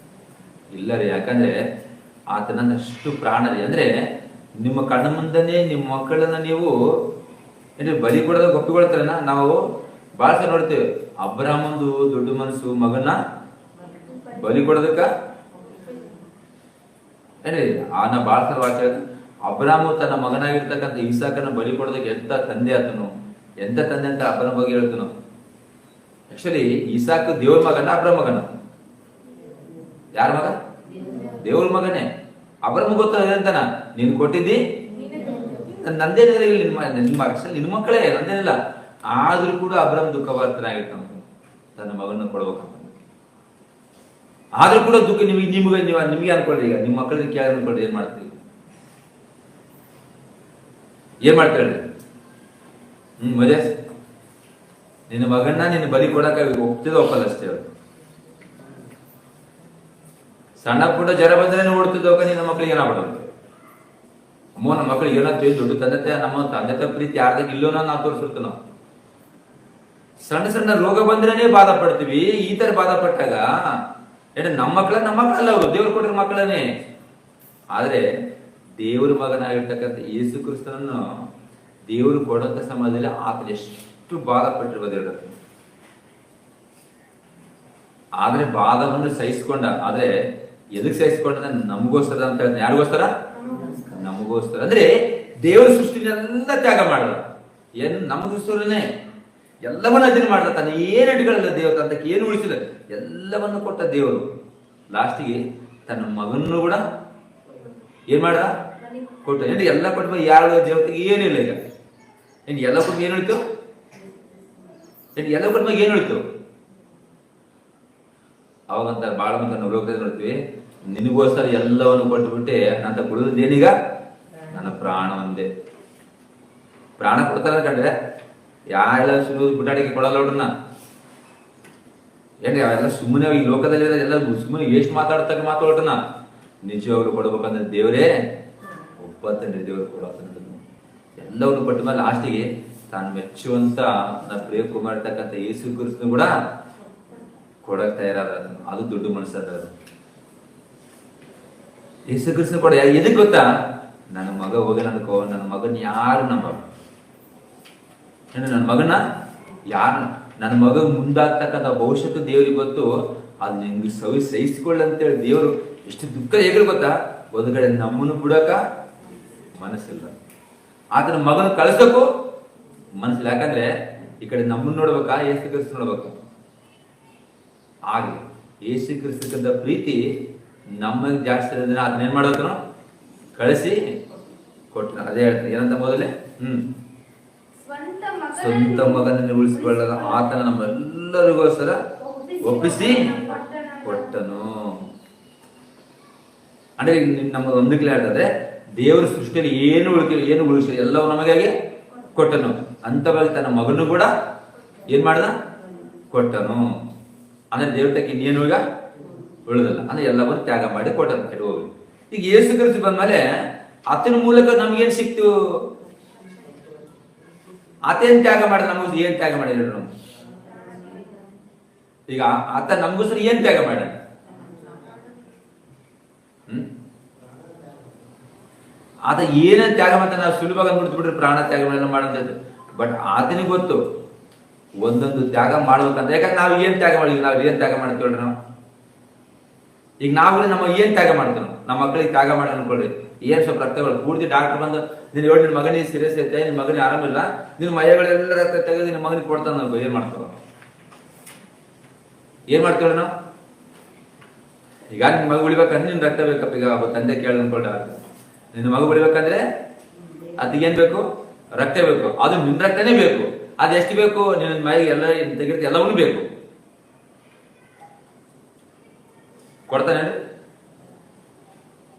ಇಲ್ಲ ರೀ. ಯಾಕಂದ್ರೆ ಆತನಷ್ಟು ಪ್ರಾಣ ರೀ. ಅಂದ್ರೆ ನಿಮ್ಮ ಕಣ್ಣ ಮುಂದನೆ ನಿಮ್ಮ ಮಕ್ಕಳನ್ನ ನೀವು ಬಲಿ ಕೊಡೋದಾಗ ಒಪ್ಪಿಕೊಳ್ತಾರನ. ನಾವು ಬಹಳ ಸಲ ನೋಡ್ತೇವೆ, ಅಬ್ರಾಹ್ಮಂದು ದೊಡ್ಡ ಮನಸ್ಸು ಮಗನ ಬಲಿ ಕೊಡೋದಕ್ಕ ಏನ್ರಿ ನಾ ಬಹಳ ಸಲ ವಾಕ್ಯ ಅಬ್ರಾಹ್ಮ ತನ್ನ ಮಗನಾಗಿರ್ತಕ್ಕಂಥ ಇಸಾಕನ ಬಲಿ ಕೊಡೋದಕ್ಕೆ ಎಂತ ತಂದೆ ಆತನು, ಎಂತ ತಂದೆ ಅಂತ ಅಬ್ರಾಹ್ಮ ಬಗ್ಗೆ ಹೇಳ್ತನು. ಆಕ್ಚುಲಿ ಇಸಾಕ್ ದೇವ್ರ ಮಗನ ಅಬ್ರಾಹ್ಮ ಮಗನ? ಯಾರ ಮಗ? ದೇವ್ರ ಮಗನೇ. ಅಬ್ರಾಹ್ಮ ಗೊತ್ತಾನ ನೀನ್ ಕೊಟ್ಟಿದ್ದಿ ನಂದೇನಿಲ್ಲ, ನಿನ್ ಮಕ್ಕಳೇ ನಂದೇನಿಲ್ಲ. ಆದ್ರೂ ಕೂಡ ಅಬ್ರಾಹ್ಮ ದುಃಖಭಾರತನಾಗಿರ್ತಾನ ತನ್ನ ಮಗನ ಕೊಡ್ಬೇಕಂತ. ಆದ್ರೂ ಕೂಡ ದುಃಖ ನಿಮ್ಗೆ ಅನ್ಕೊಳ್ರಿ. ಈಗ ನಿಮ್ಮ ಮಕ್ಕಳಿಗೆ ಕೇಳ ಅನ್ಕೊಳ್ರಿ, ಏನ್ ಮಾಡ್ತೀವಿ? ಏನ್ ಮಾಡ್ತಾಳೆ? ಮಜಾ ನಿನ್ನ ಮಗನ್ನ ನಿನ್ನ ಬಲಿ ಕೊಡಕ ಒಪ್ಪಲ್ಲ ಅಷ್ಟೇ. ಅವ್ರು ಸಣ್ಣ ಪುಟ್ಟ ಜರ ಬಂದ್ರೆ ಓಡ್ತಿದ್ದವಾಗ ನಿನ್ನ ಮಕ್ಳಿಗೆ ಏನಾಗ್ಬಿಡೋದು? ಅಮ್ಮೋ ನಮ್ಮ ಮಕ್ಳಿಗೆ ಏನಾಗ್ತೀವಿ? ದೊಡ್ಡ ತಂದೆ ನಮ್ಮ ತಂದೆ ಪ್ರೀತಿ ಯಾರ್ದಾಗ ಇಲ್ಲೋನ ನಾವು ತೋರಿಸಿರ್ತೀವಿ. ನಾವು ಸಣ್ಣ ರೋಗ ಬಂದ್ರೇನೆ ಬಾಧ ಪಡ್ತೀವಿ. ಈ ತರ ಬಾಧ ಪಟ್ಟಾಗ ನಮ್ಮ ಮಕ್ಕಳಲ್ಲ, ಅವರು ದೇವ್ರು ಕೊಟ್ಟಿರೋ ಮಕ್ಕಳನ್ನೇ. ಆದ್ರೆ ದೇವ್ರ ಮಗನಾಗಿರ್ತಕ್ಕಂಥ ಯೇಸು ಕ್ರಿಸ್ತನನ್ನು ದೇವರು ಕೊಡಂತ ಸಮಯದಲ್ಲಿ ಆತ ಎಷ್ಟು ಬಾಧ ಪಟ್ಟಿರ್ಬೋದು ಹೇಳಕ್ಕೆ. ಆದ್ರೆ ಬಾಧವನ್ನು ಸಹಿಸ್ಕೊಂಡ. ಆದ್ರೆ ಎದಕ್ ಸಹಿಸ್ಕೊಂಡ? ನಮಗೋಸ್ಕರ ಅಂತ ಹೇಳ್ತಾನೆ. ಯಾರಿಗೋಸ್ಕರ? ನಮಗೋಸ್ಕರ. ಅಂದ್ರೆ ದೇವರ ಸೃಷ್ಟಿನೆಲ್ಲ ತ್ಯಾಗ ಮಾಡಲ್ಲ. ಏನು ನಮಗೋಸ್ಕರನೇ ಎಲ್ಲವನ್ನ ಅಧ್ಯಯನ ಮಾಡ್ದ. ತಾನು ಏನ್ ಅಡ್ಗಳಲ್ಲ ದೇವರು ಅಂತ ಏನು ಉಳಿಸಿಲ್ಲ, ಎಲ್ಲವನ್ನು ಕೊಟ್ಟ ದೇವರು. ಲಾಸ್ಟಿಗೆ ತನ್ನ ಮಗನ್ನು ಕೂಡ ಏನ್ ಮಾಡ ಕೊಟ್ಟ. ಏನ್ರಿ ಎಲ್ಲ ಕೊಟ್ಟ ಯಾರು ದೇವತೆಗೆ ಏನಿಲ್ಲ. ಈಗ ಎಲ್ಲ ಕೊಟ್ಟ ಏನ್ ಉಳಿತು? ಎಲ್ಲ ಕೊಟ್ಟ ಏನ್ ಉಳಿತು? ಅವಾಗಂತ ಬಾಳ ಮಂದಿ ನಾವು ಲೋಕದಲ್ಲಿ ನೋಡ್ತೀವಿ, ನಿನಗೋಸ್ಕರ ಎಲ್ಲವನ್ನು ಕೊಟ್ಟುಬಿಟ್ಟೆ ಅಂತ ಕೊಡುವುದೇನೀಗ? ನನ್ನ ಪ್ರಾಣ ಒಂದೇ. ಪ್ರಾಣ ಕೊಡ್ತಾರ ಕಂಡ್ರೆ ಯಾರೆಲ್ಲ ಸುಮ್ಮನೆ ಬಿಟ್ಟಾಡಿಕೆ ಕೊಡಲ್ಲ ನೋಡ್ರನ್ನ. ಏನ್ರಿ ಅವೆಲ್ಲ ಸುಮ್ಮನೆ ಈ ಲೋಕದಲ್ಲಿ ಎಲ್ಲ ಸುಮ್ಮನೆ ಎಷ್ಟು ಮಾತಾಡ್ರನ್ನ. ನಿಜವಾಗ್ಲು ಕೊಡ್ಬೇಕಂದ್ರೆ ದೇವರೇ ಒಪ್ಪತ್ತನ್ರಿ. ದೇವ್ರು ಕೊಡೋತನ ಎಲ್ಲವನ್ನು ಕೊಟ್ಟ ಮೇಲೆ ಲಾಸ್ಟಿಗೆ ತಾನು ಮೆಚ್ಚುವಂತ ನನ್ನ ಪ್ರಿಯ ಕುಮಾರತಕ್ಕಂಥ ಯೇಸು ಕ್ರಿಸ್ತನು ಕೂಡ ಕೊಡಕ್ ತಯಾರಾದ. ಅದು ದೊಡ್ಡ ಮನಸ್ಸಾದ. ಯೇಸು ಕ್ರಿಸ್ತನ ಕೂಡ ಎದಕ್ಕೆ ಗೊತ್ತಾ? ನನ್ನ ಮಗ ಹೋಗಿಲ್ಲ ಅಂದ್ಕೋ, ನನ್ನ ಮಗನ ಯಾರು ನಂಬ, ನನ್ನ ಮಗನ ಯಾರು, ನನ್ನ ಮಗ ಮುಂದಾಗ್ತಕ್ಕಂಥ ಭವಿಷ್ಯತ್ತು ದೇವ್ರಿಗೆ ಗೊತ್ತು. ಅದು ನಿಮ್ಗೆ ಸಹಿಸಿಕೊಳ್ಳಂತೇಳಿ ದೇವರು ಎಷ್ಟು ದುಃಖ ಹೇಗೆ ಗೊತ್ತಾ? ಒಂದು ಕಡೆ ನಮ್ಮನ್ನು ಬಿಡಕ ಮನಸ್ಸಿಲ್ಲ, ಆತನ ಮಗನ ಕಳಿಸೋಕು ಮನಸ್ಸಿಲ್ಲ. ಯಾಕಂದ್ರೆ ಈ ಕಡೆ ನಮ್ಮನ್ನು ನೋಡ್ಬೇಕಾ, ಯೇಸು ಕ್ರಿಸ್ತ ನೋಡ್ಬೇಕು? ಹಾಗೆ ಯೇಸು ಕ್ರಿಸ್ತಕ್ಕಂಥ ಪ್ರೀತಿ ನಮಗೆ ಜಾಸ್ತಿ ಇರೋದ್ರಿಂದ ಅದನ್ನೇನ್ ಮಾಡೋದನು ಕಳಿಸಿ ಕೊಟ್ಟನು. ಅದೇ ಹೇಳ್ತೀನಿ, ಏನಂತ ಮೊದಲೇ ಸ್ವಂತ ಮಗನನ್ನು ಉಳಿಸಿಕೊಳ್ಳದ ಆತನ ನಮ್ಮೆಲ್ಲರಿಗೋಸ್ಕರ ಒಪ್ಪಿಸಿ ಕೊಟ್ಟನು. ಅಂದ್ರೆ ನಮ್ಗೆ ಒಂದಕ್ಕೆ ಹೇಳ್ತದೆ, ದೇವರ ಸೃಷ್ಟಿಯಲ್ಲಿ ಏನು ಉಳಿಸಿ ಎಲ್ಲವೂ ನಮಗಾಗಿ ಕೊಟ್ಟನು. ಅಂತವಾಗಿ ತನ್ನ ಮಗನು ಕೂಡ ಏನ್ ಮಾಡ್ದ? ಕೊಟ್ಟನು. ಅಂದ್ರೆ ದೇವತೆಗೆ ಇನ್ನೇನು ಈಗ ಉಳಿದಲ್ಲ, ಅಂದ್ರೆ ಎಲ್ಲವನ್ನು ತ್ಯಾಗ ಮಾಡಿ ಕೊಟ್ಟನು ಹೋಗಿ. ಈಗ ಯೇಸು ಕ್ರಿಸ್ತ ಬಂದ್ಮೇಲೆ ಆತನ ಮೂಲಕ ನಮ್ಗೇನ್ ಸಿಕ್ತು? ಆತೇನ್ ತ್ಯಾಗ ಮಾಡಿದ? ನಮಗೂ ಏನ್ ತ್ಯಾಗ ಮಾಡಿದ್ರು ನಾವು? ಈಗ ಆತ ನಮಗೋಸ್ಕರ ಏನ್ ತ್ಯಾಗ ಮಾಡ? ಆತ ಏನೇನ್ ತ್ಯಾಗ ಮಾಡ್ತಾನೆ ನಾವು ಸುಲಭವಾಗಿ ಬಿಡ್ಬಿಟ್ರೆ ಪ್ರಾಣ ತ್ಯಾಗ ಮಾಡೋದು. ಬಟ್ ಆತನಿಗೆ ಗೊತ್ತು ಒಂದೊಂದು ತ್ಯಾಗ ಮಾಡ್ಬೇಕಂತ. ಯಾಕಂದ್ರೆ ನಾವು ಏನ್ ತ್ಯಾಗ ಮಾಡಿದ್ವಿ? ನಾವು ಏನ್ ತ್ಯಾಗ ಮಾಡ್ತೀವಿ ನಾವು? ಈಗ ನಾವು ನಮ್ಮ ಏನ್ ತ್ಯಾಗ ಮಾಡ್ತೀವಿ? ನಮ್ಮ ಮಕ್ಕಳಿಗೆ ತ್ಯಾಗ ಮಾಡಿ ಅನ್ಕೊಳ್ರಿ, ಏನ್ ಸ್ವಲ್ಪ ರಕ್ತಗಳು ಪೂರ್ತಿ ಡಾಕ್ಟರ್ ಬಂದು ನೀನು ನಿನ್ನ ಮಗನಿಗೆ ಸೀರಿಯಸ್ ಐತೆ, ನಿನ್ನ ಮಗನಿಗೆ ಆರಾಮಿಲ್ಲ, ನಿನ್ನ ಮೈಗಳೆಲ್ಲ ರಕ್ತ ತೆಗೆದು ನಿನ್ನ ಮಗನಿಗೆ ಕೊಡ್ತಾನ, ಏನ್ ಮಾಡ್ತಾವ? ಏನ್ ಮಾಡ್ತೀವಿ ನಾವು? ಈಗ ನಿನ್ನ ಮಗ ಉಳಿಬೇಕಂದ್ರೆ ನಿನ್ ರಕ್ತ ಬೇಕಪ್ಪ. ಈಗ ತಂದೆ ಕೇಳ ಅನ್ಕೊಳ್ರ, ನಿನ್ನ ಮಗ ಉಳಿಬೇಕಂದ್ರೆ ಅದಕ್ಕೇನ್ ಬೇಕು? ರಕ್ತ ಬೇಕು. ಅದು ನಿನ್ನ ರಕ್ತನೇ ಬೇಕು. ಅದು ಎಷ್ಟು ಬೇಕು? ನಿನ್ನ ಮೈಗೆ ಎಲ್ಲ ತೆಗಿರ್ತಿ ಎಲ್ಲವೂ ಬೇಕು. ಕೊಡ್ತಾನೆ?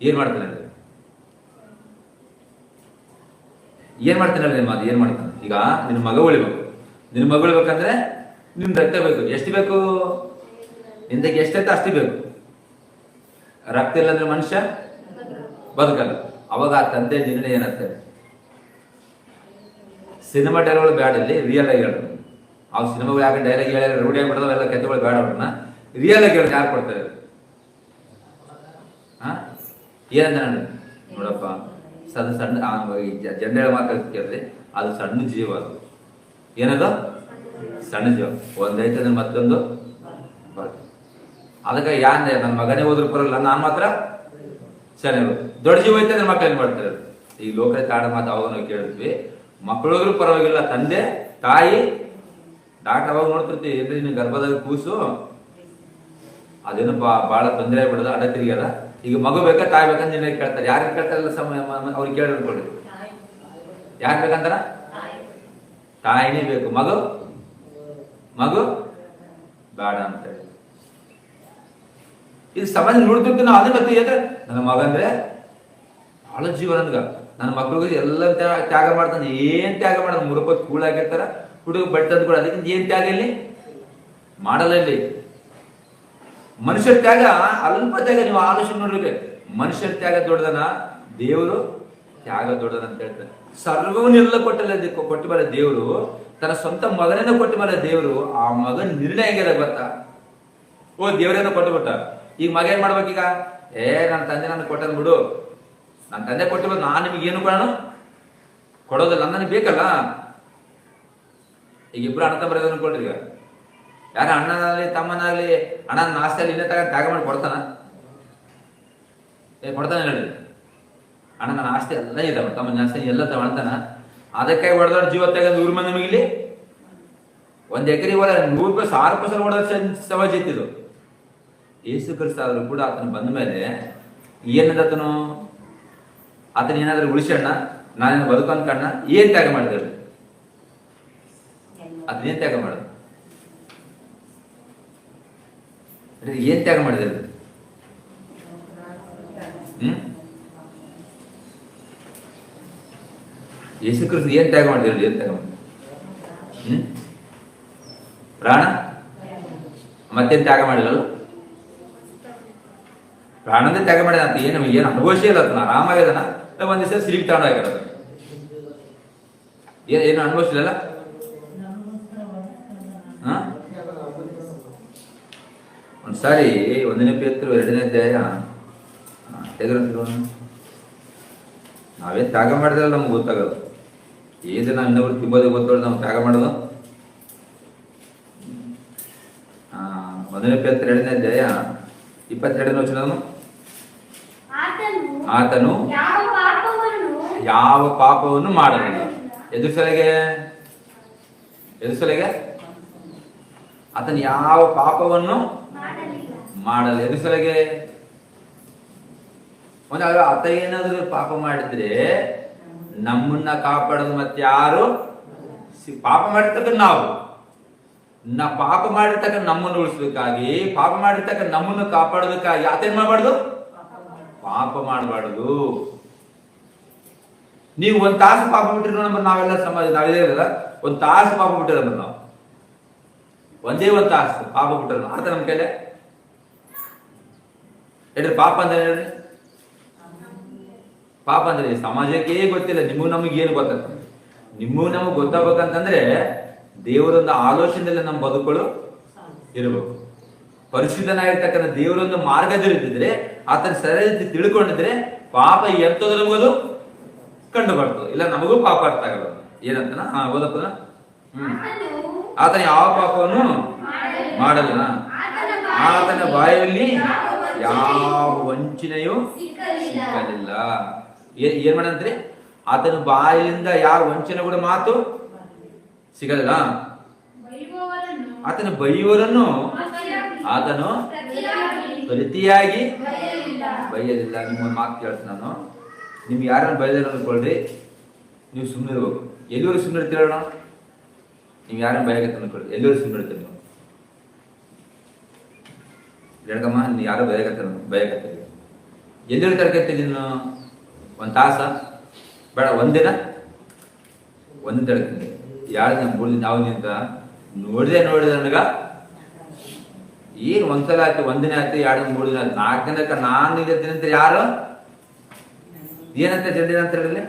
ಏನ್ ಮಾಡ್ತಾನೆ? ಏನ್ ಮಾಡ್ತಾನೆ? ನಿಮ್ಮ ಅದು ಏನ್ ಮಾಡ್ತಾನೆ? ಈಗ ನಿನ್ನ ಮಗ ಉಳಿಬೇಕು. ನಿನ್ನ ಮಗ ಉಳಿಬೇಕಂದ್ರೆ ನಿಮ್ ರಕ್ತ ಬೇಕು. ಎಷ್ಟು ಬೇಕು? ನಿಂದಕ್ಕೆ ಎಷ್ಟೈತೆ ಅಷ್ಟು ಬೇಕು. ರಕ್ತ ಇಲ್ಲ ಅಂದ್ರೆ ಮನುಷ್ಯ ಬದುಕಲ್ಲ. ಅವಾಗ ಆ ತಂದೆ ನಿರ್ಣಯ ಏನಂತಾರೆ? ಸಿನಿಮಾ ಡೈಲಾಗ್ಗಳು ಬ್ಯಾಡಲ್ಲಿ ರಿಯಲ್ ಆಗಿ ಹೇಳೋದು. ಆ ಸಿನಿಮಾಗಳು ಯಾಕೆ ಡೈಲಾಗ್ ಹೇಳ ರೂಢಿ ಆಗ್ಬಿಡೋದು, ಎಲ್ಲ ಕೆತ್ತಗಳು ಬೇಡ ಅವ್ರನ್ನ ರಿಯಲ್ ಆಗಿ ಹೇಳೋದು. ಯಾರು ಕೊಡ್ತಾರೆ? ಏನಂತ ನೋಡಪ್ಪ, ಸಣ್ಣ ಜಂಡ ಮಾತ್ರ ಕೇಳಿದ್ರೆ ಅದು ಸಣ್ಣ ಜೀವ. ಅದು ಏನದು? ಸಣ್ಣ ಜೀವ. ಒಂದೈತೆ ಅಂದ್ರೆ ಮತ್ತೊಂದು ಬರ್ತದೆ. ಅದಕ್ಕೆ ಯಾನ್ ನನ್ನ ಮಗನೇ ಹೋದ್ರು ಬರಲ್ಲ, ನಾನ್ ಮಾತ್ರ ಸರಿ. ದೊಡ್ಡ ಜೀವ ಐತೆ ಅಂದ್ರೆ ಮಕ್ಳು ಏನ್ ಮಾಡ್ತಾರೆ? ಈ ಲೋಕ ತಾಡ ಮಾತು ಅವಾಗ ನಾವು ಕೇಳಿದ್ವಿ, ಮಕ್ಕಳು ಹೋದ್ರು ಪರವಾಗಿಲ್ಲ, ತಂದೆ ತಾಯಿ ಡಾಕ್ಟರ್ ಅವಾಗ ನೋಡ್ತಿರ್ತೀವಿ, ಏನ್ರಿ ನೀನು ಗರ್ಭದಾಗ ಕೂಸು ಅದೇನು ಬಹಳ ತೊಂದರೆ ಆಗ್ಬಿಡೋದು, ಅಡ್ಡ ತಿರುಗ್ಯಾರ. ಈಗ ಮಗು ಬೇಕಾ ತಾಯಿ ಬೇಕಂತ ನಿನ್ನ ಕೇಳ್ತಾರೆ. ಯಾರಿಗೆ ಕೇಳ್ತಾರಲ್ಲ ಸಮಯ ಅವ್ರಿಗೆ ಕೇಳಿ ಅನ್ಕೊಳ್ಳಿ. ಯಾರು ಬೇಕಂತಾರ? ತಾಯಿನೇ ಬೇಕು, ಮಗು ಬೇಡ ಅಂತ ಹೇಳಿ. ಇದು ಸಮಾಜ ನೋಡ್ತಿರ್ತೀವಿ ನಾವು. ಅದೇ ಮತ್ತೆ ಯಾಕೆ ನನ್ನ ಮಗ ಅಂದ್ರೆ ಬಹಳ ಜೀವ ನನ್ಗ, ನನ್ನ ಮಕ್ಳಿಗೆ ಎಲ್ಲ ತ್ಯಾಗ ಮಾಡ್ತಾನೆ. ಏನ್ ತ್ಯಾಗ ಮಾಡೋದು? 3 ರೂಪಾಯಿ ಕೂಳಾಗಿರ್ತಾರ, ಹುಡುಗ ಬಟ್ಟೆ ತಂದು ಕೂಡ ಅದಕ್ಕಿಂತ ಏನ್ ತ್ಯಾಗ ಇಲ್ಲಿ ಮಾಡಲ್ಲ. ಇಲ್ಲಿ ಮನುಷ್ಯರ ತ್ಯಾಗ ಅಲ್ಪ ತ್ಯಾಗ. ನೀವು ಆಲೋಚನೆ ನೋಡ್ಬೇಕು, ಮನುಷ್ಯರ ತ್ಯಾಗ ದೊಡ್ಡದನ, ದೇವರು ತ್ಯಾಗ ದೊಡ್ಡದನ ಅಂತ ಹೇಳ್ತಾರೆ. ಸರ್ವವನ್ನೆಲ್ಲ ಕೊಟ್ಟ ಮೇಲೆ ದೇವರು ತನ್ನ ಸ್ವಂತ ಮಗನನ್ನ ಕೊಟ್ಟ ಮೇಲೆ ದೇವರು ಆ ಮಗನ ನಿರ್ಣಯ ಹೆಂಗಿದೆ ಗೊತ್ತಾ? ಓ ದೇವರೇನೋ ಕೊಟ್ಟು ಬಿಟ್ಟ, ಈಗ ಮಗ ಏನ್ ಮಾಡ್ಬೇಕೀಗ? ನನ್ನ ತಂದೆ ನನಗೆ ಕೊಟ್ಟದ್ ಬಿಡು, ನನ್ನ ತಂದೆ ಕೊಟ್ಟಿರೋದು ನಾನು ನಿಮಗೆ ಏನು ಕೊಡೋದಿಲ್ಲ, ನನಗೆ ಬೇಕಲ್ಲ. ಈಗ ಇಬ್ರು ಅಣ್ಣ ತಮ್ಮ ಬರೋದು ಅನ್ಕೊಳ್ರಿ. ಈಗ ಯಾರ ಅಣ್ಣನಾಗ್ಲಿ ತಮ್ಮನಾಗ್ಲಿ ಅಣ್ಣ ನಾಷ್ಟಲ್ಲಿ ಇನ್ನೇ ತ್ಯಾಗ ಮಾಡಿ ಕೊಡ್ತಾನ? ಕೊಡ್ತಾನೆ ಹೇಳಿ? ಅಣ್ಣ ನನ್ನ ಆಸ್ತಿ ಎಲ್ಲ ಇದಾವ, ತಮ್ಮ ಆಸ್ತಿ ಎಲ್ಲ ತಗೊಳ್ತಾನ. ಅದಕ್ಕಾಗಿ ಹೊಡೆದವ್ರ ಜೀವ ತೆಗೆದು 100 ಮಂದಿ ನಮಗಿಲ್ಲಿ 1 ಎಕರೆ ಹೊಲ 100 ರೂಪಾಯಿ 1000 ರೂಪಾಯಿ ಹೊಡೆದ ಸಮಾಜ ಇತ್ತಿದು. ಯೇಸು ಕ್ರಿಸ್ತ ಆದ್ರೂ ಕೂಡ ಆತನ ಬಂದ ಮೇಲೆ ಏನದತನು? ಆತನ ಏನಾದ್ರೂ ಉಳಿಸಣ್ಣ, ನಾನೇನು ಬದುಕಂತ ಕಣ್ಣ? ಏನ್ ತ್ಯಾಗ ಮಾಡಿದ್ರಿ? ಅದನ್ನೇನ್ ತ್ಯಾಗ ಮಾಡೋದು? ಏನ್ ತ್ಯಾಗ ಮಾಡಿದ್ರಿ? ಯೇಸು ಕ್ರಿಸ್ತ ಏನ್ ತ್ಯಾಗ ಮಾಡಿದ್ರಿ? ಏನ್ ತ್ಯಾಗ ಮಾಡಿ? ಪ್ರಾಣ ಮತ್ತೇನ್ ತ್ಯಾಗ ಮಾಡಿಲ್ಲ? ಪ್ರಾಣಂದೇ ತ್ಯಾಗ ಮಾಡಿದ ಅಂತ. ಏನು ಅನುಭವಿಸೇ ಇಲ್ಲ, ಆರಾಮಾಗಿದಾನ. ಒಂದ್ ದಿವಸ ಸಿಲಿಗ್ ತಗೊಂಡಾಗಿರೋದು, ಏನು ಅನುಭವಿಸಲಿಲ್ಲ. ಒಂದ್ಸಾರಿ 1ನೇ ಪೇತ್ರ 2ನೇ ಅಧ್ಯಾಯ ನಾವೇ ತ್ಯಾಗ ಮಾಡಿದ್ರೆ ನಮ್ಗೆ ಗೊತ್ತಾಗೋದು. ಏದು ನಾವು ಇನ್ನೊಬ್ರು ತಿಂಬೋದೇ ಗೊತ್ತೋಳು ನಾವು ತ್ಯಾಗ ಮಾಡೋದು. 1 ಪೇತ್ರ 2ನೇ ಅಧ್ಯಾಯ 22ನೇ ವಚನ. ಆತನು ಯಾವ ಪಾಪವನ್ನು ಮಾಡಲಿಲ್ಲ. ಎದುಸಲೆಗೆ ಆತನು ಯಾವ ಪಾಪವನ್ನು ಮಾಡಲ್ಲ. ಎದುಸಲೆಗೆ ಆತ ಏನಾದ್ರು ಪಾಪ ಮಾಡಿದ್ರೆ ನಮ್ಮನ್ನ ಕಾಪಾಡೋದು ಮತ್ತೆ ಯಾರು? ಪಾಪ ಮಾಡಿರ್ತಕ್ಕ ನಾವು ಪಾಪ ಮಾಡಿರ್ತಕ್ಕ ನಮ್ಮನ್ನು ಉಳಿಸ್ಬೇಕಾಗಿ, ಪಾಪ ಮಾಡಿರ್ತಕ್ಕ ನಮ್ಮನ್ನು ಕಾಪಾಡೋದಕ್ಕಾಗಿ ಆತೇನ್ ಮಾಡಬಾರ್ದು? ಪಾಪ ಮಾಡಬಾರ್ದು. ನೀವು 1 ತಾಸು ಪಾಪ ಬಿಟ್ಟಿರೋ ನಂಬರ್ ನಾವೆಲ್ಲ ಸಮಾಜ ನಾವಿದೇ ಇರಲ್ಲ. 1 ತಾಸು ಪಾಪ ಬಿಟ್ಟಿರೋ ನಂಬರ್ ನಾವು ಒಂದೇ 1 ತಾಸು ಪಾಪ ಬಿಟ್ಟಿರೋ ಆತ ನಮ್ಮ ಕೈಲೆ ಹೇಳ್ರಿ. ಪಾಪ ಅಂದ್ರೆ ಹೇಳ್ರಿ, ಪಾಪ ಅಂದ್ರೆ ಸಮಾಜಕ್ಕೆ ಗೊತ್ತಿಲ್ಲ. ನಿಮಗೂ ನಮಗೇನು ಗೊತ್ತಾಗ್ತದೆ? ನಿಮಗೂ ನಮಗ್ ಗೊತ್ತಾಗ್ಬೇಕಂತಂದ್ರೆ ದೇವರೊಂದು ಆಲೋಚನೆಯಲ್ಲಿ ನಮ್ಮ ಬದುಕುಗಳು ಇರಬೇಕು. ಪರಿಶುದ್ಧನಾಗಿರ್ತಕ್ಕಂಥ ದೇವರೊಂದು ಮಾರ್ಗದಲ್ಲಿದ್ದರೆ, ಆತನ ಸರಿಯಾಗಿ ತಿಳ್ಕೊಂಡಿದ್ರೆ ಪಾಪ ಎಂತದ ನಮಗದು ಕಂಡು ಬರ್ತದೆ. ಇಲ್ಲ ನಮಗೂ ಪಾಪ ಅರ್ಥ ಆಗಲ್ಲ. ಏನಂತನ ಓದಪ್ಪ. ಆತನ ಯಾವ ಪಾಪವನ್ನು ಮಾಡಲ್ಲ. ಆತನ ಬಾಯಲ್ಲಿ ಯಾವ ವಂಚನೆಯೂ ಸಿಕ್ಕಲಿಲ್ಲ. ಏನ್ ಮಾಡಂತ್ರಿ? ಆತನ ಬಾಯಿಂದ ಯಾವ ವಂಚನೆ ಕೂಡ ಮಾತು ಸಿಗಲ್ಲ. ಆತನ ಬೈಯುವರನ್ನು ಆತನು ಪ್ರತಿಯಾಗಿ ಬೈಯಲಿಲ್ಲ. ನಿಮ್ಮ ಮಾತು ಕೇಳ್ತೀನಿ ನಾನು. ನಿಮ್ಗೆ ಯಾರನ್ನ ಬೈದಾರ ಅನ್ಕೊಳ್ರಿ, ನೀವು ಸುಮ್ಮನೆ ಇರ್ಬೇಕು. ಎಲ್ಲಿವರೆಗೂ ಸುಮ್ಮನೆ ಇರ್ತೀರ? ನೀವು ಯಾರನ್ನ ಬಯಕತ್ತ ಅನ್ಕೊಳ್ರಿ, ಎಲ್ಲಿವರೆಗೂ ಸುಮ್ಮನೆ ಇರ್ತೀರಿ ನೀವು? ಹೇಳ್ಕಮ್ಮ, ನೀವು ಯಾರೋ ಬಯಕತ್ತೀರಿ. ಎಲ್ಲಿವರೆಗೂ ತಡ್ಕತ್ತೀರಿ ನೀನು? 1 ತಾಸ ಬೇಡ, 1 ದಿನ ತಡ್ಕತ್ತೀನಿ. 2 ದಿನ 3 ದಿನ ನಾವು ನಿಂತ ನೋಡಿದೆ ನನಗ ಏನ್ ಒಂದ್ಸಲ ಆಯ್ತು, 1 ದಿನ ಆಯ್ತು, 2 ದಿನ 3 ದಿನ ಆಯ್ತು, 4 ದಿನಕ್ಕೆ ನಾನು ಇರ್ತೀನಿ ಅಂತ ಯಾರು ಏನಂತ ಜಲ್ದಿ ಅಂತ ಹೇಳಿ?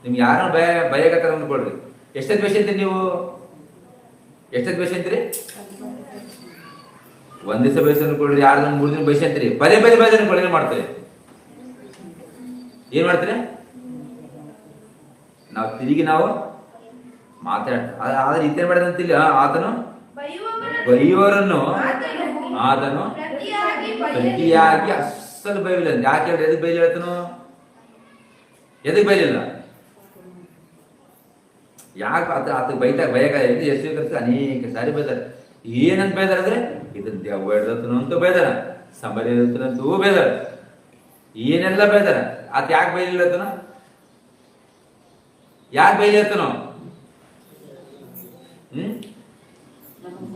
ನಿಮ್ಗೆ ಯಾರನ್ನ ಬಯಕತ್ತಾರ ಅಂದ್ಕೊಳ್ರಿ. ಎಷ್ಟೊತ್ತು ಬೇಷ ಅಂತೀರಿ ನೀವು? ಎಷ್ಟೊತ್ತು ಬೇಷ ಅಂತೀರಿ? 1 ದಿವಸ ಬೇಷ ಅನ್ಕೊಳ್ರಿ, 2 ದಿನ 3 ದಿನ ಬೇಷ ಅಂತೀರಿ. ಪದೇ ಅನ್ಕೊಳ್ಳಿ. ಏನ್ ಮಾಡ್ತೀರಿ? ನಾವು ತಿರುಗಿ ಆದ್ರೆ ಇತೇನ್ ಮಾಡಿದಂತಿಲ್ಲ. ಆತನು ಬೈಯುವರನ್ನು ಆತನು ಪ್ರತಿಯಾಗಿ ಅಸಲು ಬೈಲಿಲ್ಲ. ಯಾಕೆ ಹೇಳ್ರಿ? ಎದಕ್ ಬೈಲಿ ಹೇಳ್ತಾನು? ಎದಕ್ ಬೈಲಿಲ್ಲ? ಯಾಕೆ ಆತ ಬಯಕ ಎಷ್ಟು ಅನೇಕ ಸಾರಿ ಬೈದಾರೆ. ಏನಂತ ಬೈದಾರ ಅಂದ್ರೆ ಇದನ್ನ ದೆವ್ವ ಹಿಡ್ದತನು ಅಂತ ಬೈದಾರ, ಸಂಬರಿ ಹಿಡ್ದತನಂತೂ ಬೈದಾರ, ಏನೆಲ್ಲ ಬೈದಾರ. ಆತ ಯಾಕೆ ಬೈಲಿಲ್ಲ? ಯಾಕೆ ಬೈಲಿರ್ತನೋ?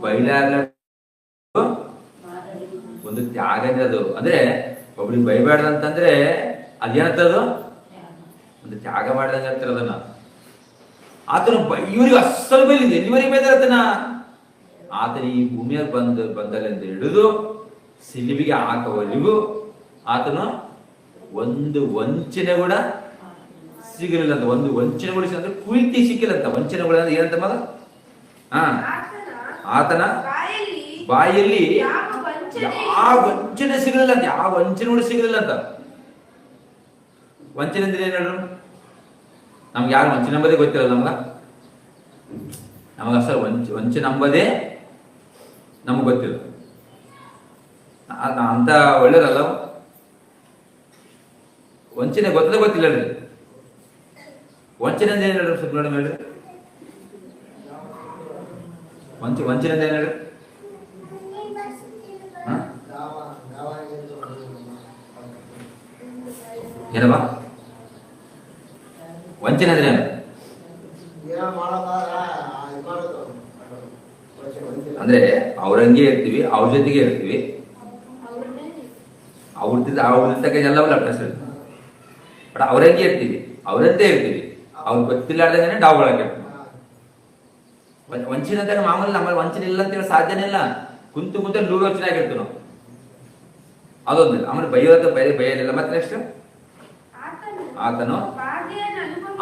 ಬೈಲಾರ್ಲ ಒಂದು ತ್ಯಾಗ ಅದು. ಅಂದ್ರೆ ಒಬ್ರಿಗೆ ಬೈಬಾರ್ದಂತಂದ್ರೆ ಅದೇನತ್ತದು? ಒಂದು ತ್ಯಾಗ ಮಾಡ್ದಂಗೆ ಆಗ್ತಾರ. ಅದನ್ನ ಆತನು ಇವ್ರಿಗೆ ಅಸಲು ಬೈಲಿದೆ. ಎಲ್ಲಿವರೆಗೆ ಬೈದಾರತನ? ಆತನ ಈ ಭೂಮಿಯಲ್ಲಿ ಬಂದಲ್ಲಿಂದ ಹಿಡಿದು ಸಿಲಿಬಿಗೆ ಹಾಕುವವರೆಗೂ ಆತನು ಒಂದು ವಂಚನೆ ಕೂಡ ಸಿಗಲಿಲ್ಲ ಅಂತ. ಒಂದು ವಂಚನೆ ಕೂಡ ಅಂದ್ರೆ ಕುಳಿತಿ ಸಿಕ್ಕಿಲ್ಲ ಅಂತ. ವಂಚನೆಗಳು ಅಂದ್ರೆ ಏನಂತ ಮಗ? ಆತನ ಬಾಯಲ್ಲಿ ಯಾವ ವಂಚನೆ ಸಿಗಲಿಲ್ಲ ಅಂತ. ಯಾವ ವಂಚನೆ ಕೂಡ ಸಿಗಲಿಲ್ಲ ಅಂತ. ವಂಚನೆ ಅಂದ್ರೆ ಏನ್ ಹೇಳು? ನಮ್ಗೆ ಯಾರು ವಂಚನೆ ನಂಬದೇ ಗೊತ್ತಿಲ್ಲ. ನಮಗ ಅಸಲು ವಂಚನೆ ನಂಬದೇ ನಮಗ್ ಗೊತ್ತಿಲ್ಲ. ಅಂತ ಒಳ್ಳೇದಲ್ಲ. ವಂಚನೆ ಗೊತ್ತಿಲ್ಲ ಹೇಳ್ರಿ. ವಂಚನೆ ಅಂದ್ರೆ ಏನ್ ಹೇಳ್ರಿ? ಸ್ವಲ್ಪ ನೋಡಿ ಹೇಳ್ರಿ. ವಂಚನೆ ಅಂದ್ರೆ ಏನ್ ಹೇಳ್ರಿ? ಏನಪ್ಪ ವಂಚನೆ ಅಂದ್ರೆ ಏನು? ಅಂದ್ರೆ ಅವ್ರಂಗೆ ಇರ್ತೀವಿ, ಅವ್ರ ಜೊತೆಗೆ ಇರ್ತೀವಿ, ಅವ್ರದಾಗ ಎಲ್ಲವಲ್ಲ ಪ್ರಶ್ನೆ. ಬಟ್ ಅವ್ರಂಗೆ ಇರ್ತೀವಿ, ಅವರಂತೆ ಇರ್ತೀವಿ, ಅವ್ರು ಗೊತ್ತಿಲ್ಲಾರ್ದಂಗೆ ಡಾವುಗಳಾಗಿ. ವಂಚನೆ ಅಂತಾಗ ಮಾಮೂಲಿ ನಮ್ಮಲ್ಲಿ ವಂಚನೆ ಇಲ್ಲ ಅಂತೇಳಿ ಸಾಧ್ಯನೇ ಇಲ್ಲ. ಕುಂತು ನೂರು ವಂಚನೆ ಆಗಿರ್ತೀವಿ ನಾವು. ಅದೊಂದಿಲ್ಲ. ಆಮೇಲೆ ಬೈಯೋಲಿಲ್ಲ. ಮತ್ತೆ ನೆಕ್ಸ್ಟ್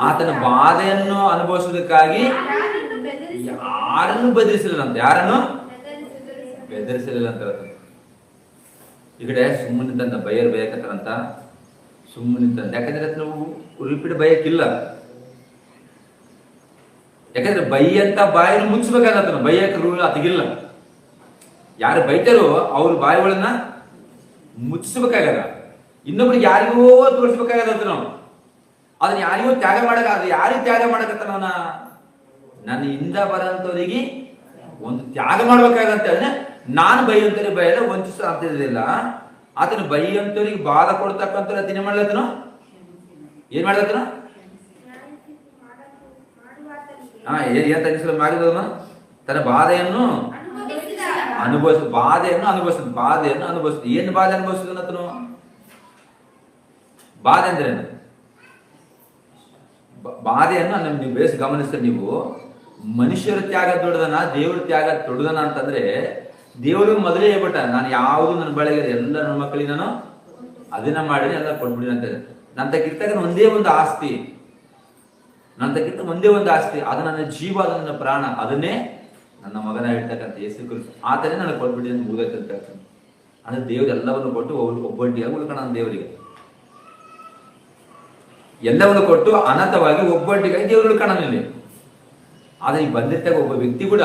ಆತನ ಬಾಧೆಯನ್ನು ಅನುಭವಿಸುವುದಕ್ಕಾಗಿ ಯಾರನ್ನು ಬೆದರಿಸಲಿಲ್ಲ ಅಂತ. ಯಾರನ್ನು ಬೆದರಿಸಲಿಲ್ಲ ಅಂತ. ಈ ಕಡೆ ಸುಮ್ಮನೆ ಬೈಯರ್ ಬಯಕತ್ತಾರಂತ ಸುಮ್ಮನೆ ಯಾಕಂದ್ರೆ ನಾವು ರಿಪೀಟ್ ಬೈಯಕ್ಕಿಲ್ಲ. ಯಾಕಂದ್ರೆ ಬೈ ಅಂತ ಬಾಯಿನ ಮುಚ್ಚಬೇಕಾಗತ್ತ, ಬೈಯಕ್ಕೆ ರೂಲ್ ಅತಿಗಿಲ್ಲ. ಯಾರು ಬೈತಾರೋ ಅವ್ರ ಬಾಯಿಗಳನ್ನ ಮುಚ್ಚಿಸ್ಬೇಕಾಗಲ್ಲ. ಇನ್ನೊಬ್ರಿಗೆ ಯಾರಿಗೋ ತೋರಿಸ್ಬೇಕಾಗತ್ತ ನಾವು. ಅದನ್ನ ಯಾರಿಗೋ ತ್ಯಾಗ ಮಾಡಕ, ಅದು ಯಾರಿಗೆ ತ್ಯಾಗ ಮಾಡಕತ್ತ ನಾವನ್ನ ನನ್ನ ಹಿಂದ ಬರಂತವರಿಗೆ ಒಂದು ತ್ಯಾಗ ಮಾಡ್ಬೇಕಾಗಂತ. ನಾನು ಬೈಯಂತವ್ರಿಗೆ ಬೈಯಲ್ಲ, ವಂಚಿಸ ಅಂತಿಲ್ಲ. ಆತನ ಬೈಯಂತವ್ರಿಗೆ ಬಾಧ ಕೊಡ್ತಕ್ಕಂಥ ಅತಿನ ಮಾಡ್ಲತ್ತನ, ಏನ್ ಮಾಡ್ಲತ್ತನ? ಏನ್ ತನಿಸಲು ಮಾಡಿದವನು ತನ್ನ ಬಾಧೆಯನ್ನು ಬಾಧೆಯನ್ನು ಅನುಭವಿಸ್ತದೆ. ಏನ್ ಬಾಧೆ ಅನುಭವಿಸ್ತದನತನು? ಬಾಧೆ ಅಂದ್ರೆ ಬಾಧೆಯನ್ನು ನೀವು ಬೇಸ್ ಗಮನಿಸ್ತಾರೆ. ನೀವು ಮನುಷ್ಯರ ತ್ಯಾಗ ದೊಡ್ಡದನ, ದೇವ್ರ ತ್ಯಾಗ ದೊಡ್ಡದನ ಅಂತಂದ್ರೆ, ದೇವರು ಮೊದಲೇ ಹೇಳ್ಬಿಟ್ಟ, ನಾನು ಯಾವುದು ನನ್ನ ಬಳಿಗೆ ಎಲ್ಲ ನನ್ನ ಮಕ್ಕಳಿಗೆ ನಾನು ಅದನ್ನ ಮಾಡಿ ಎಲ್ಲ ಕೊಟ್ಬಿಡಿ ಅಂತ. ನನ್ನ ತಕ್ಕಿರ್ತಕ್ಕ ಒಂದೇ ಒಂದು ಆಸ್ತಿ, ಅದು ನನ್ನ ಜೀವ, ಅದು ನನ್ನ ಪ್ರಾಣ, ಅದನ್ನೇ ನನ್ನ ಮಗನ ಇರ್ತಕ್ಕಂಥ ಯೇಸು ಕ್ರಿಸ್ತ ಆತನೇ ನನಗೆ ಕೊಟ್ಬಿಡಿ ಅಂತ ಮುಗಿದ. ಅಂದ್ರೆ ದೇವ್ರು ಎಲ್ಲವನ್ನು ಕೊಟ್ಟು ಒಬ್ಬಂಟಿಯಾಗಿ ಉಳ್ಕೋಣ. ದೇವರಿಗೆ ಎಲ್ಲವನ್ನು ಕೊಟ್ಟು ಅನಂತವಾಗಿ ಒಬ್ಬಂಟಿಗಾಗಿ ದೇವ್ರು ಉಳ್ಕೋಣ. ಇಲ್ಲಿ ಆದ್ರೆ ಈಗ ಬಂದಿರ್ತಾಗ ಒಬ್ಬ ವ್ಯಕ್ತಿ ಕೂಡ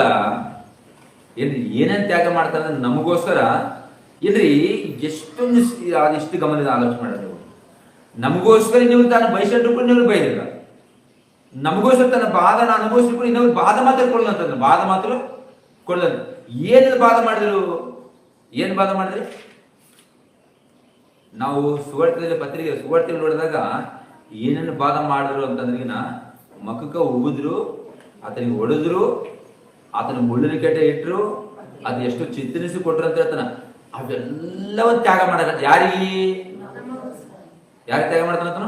ಏನ್ರಿ ಏನೇನ್ ತ್ಯಾಗ ಮಾಡ್ತಾರ ನಮಗೋಸ್ಕರ. ಇಲ್ರಿ ಎಷ್ಟೊಂದು ಇಷ್ಟು ಗಮನದ ಆಲೋಚನೆ ಮಾಡೋದು. ನಮಗೋಸ್ಕರ ನೀವು ತಾನು ಬಯಸಿದ್ರು ಕೂಡ ನೀವು ಬೈದಿಲ್ಲ. ನಮಗೋಸ್ಕರ ತನ್ನ ಬಾಧನ ಅನುಭವಿಸಿದ್ರು ಇನ್ನೊಂದು ಬಾಧ ಮಾತ್ರ ಕೊಡಲಂತ, ಬಾಧ ಮಾತ್ರ ಕೊಡಲಂತ. ಏನಿಲ್ಲ ಬಾಧ ಮಾಡಿದ್ರು, ಏನ್ ಬಾಧ ಮಾಡಿದ್ರಿ? ನಾವು ಸುವರ್ತಿಯಲ್ಲಿ ನೋಡಿದಾಗ ಏನೇನು ಬಾಧ ಮಾಡಿದ್ರು ಅಂತಂದ್ರಿಗಿನ ಮಕ್ಕಕ್ಕ ಉಗಿದ್ರು, ಆತನಿಗೆ ಹೊಡೆದ್ರು, ಆತನ ಮುಳ್ಳಿನ ಕೆಟ್ಟ ಇಟ್ರು, ಅದು ಎಷ್ಟು ಚಿತ್ರಿಸಿ ಕೊಟ್ರು ಅಂತ ಹೇಳ್ತಾನ. ಅವೆಲ್ಲವನ್ನ ತ್ಯಾಗ ಮಾಡ ಯಾರಿಗೆ ತ್ಯಾಗ ಮಾಡ್ತಾನ?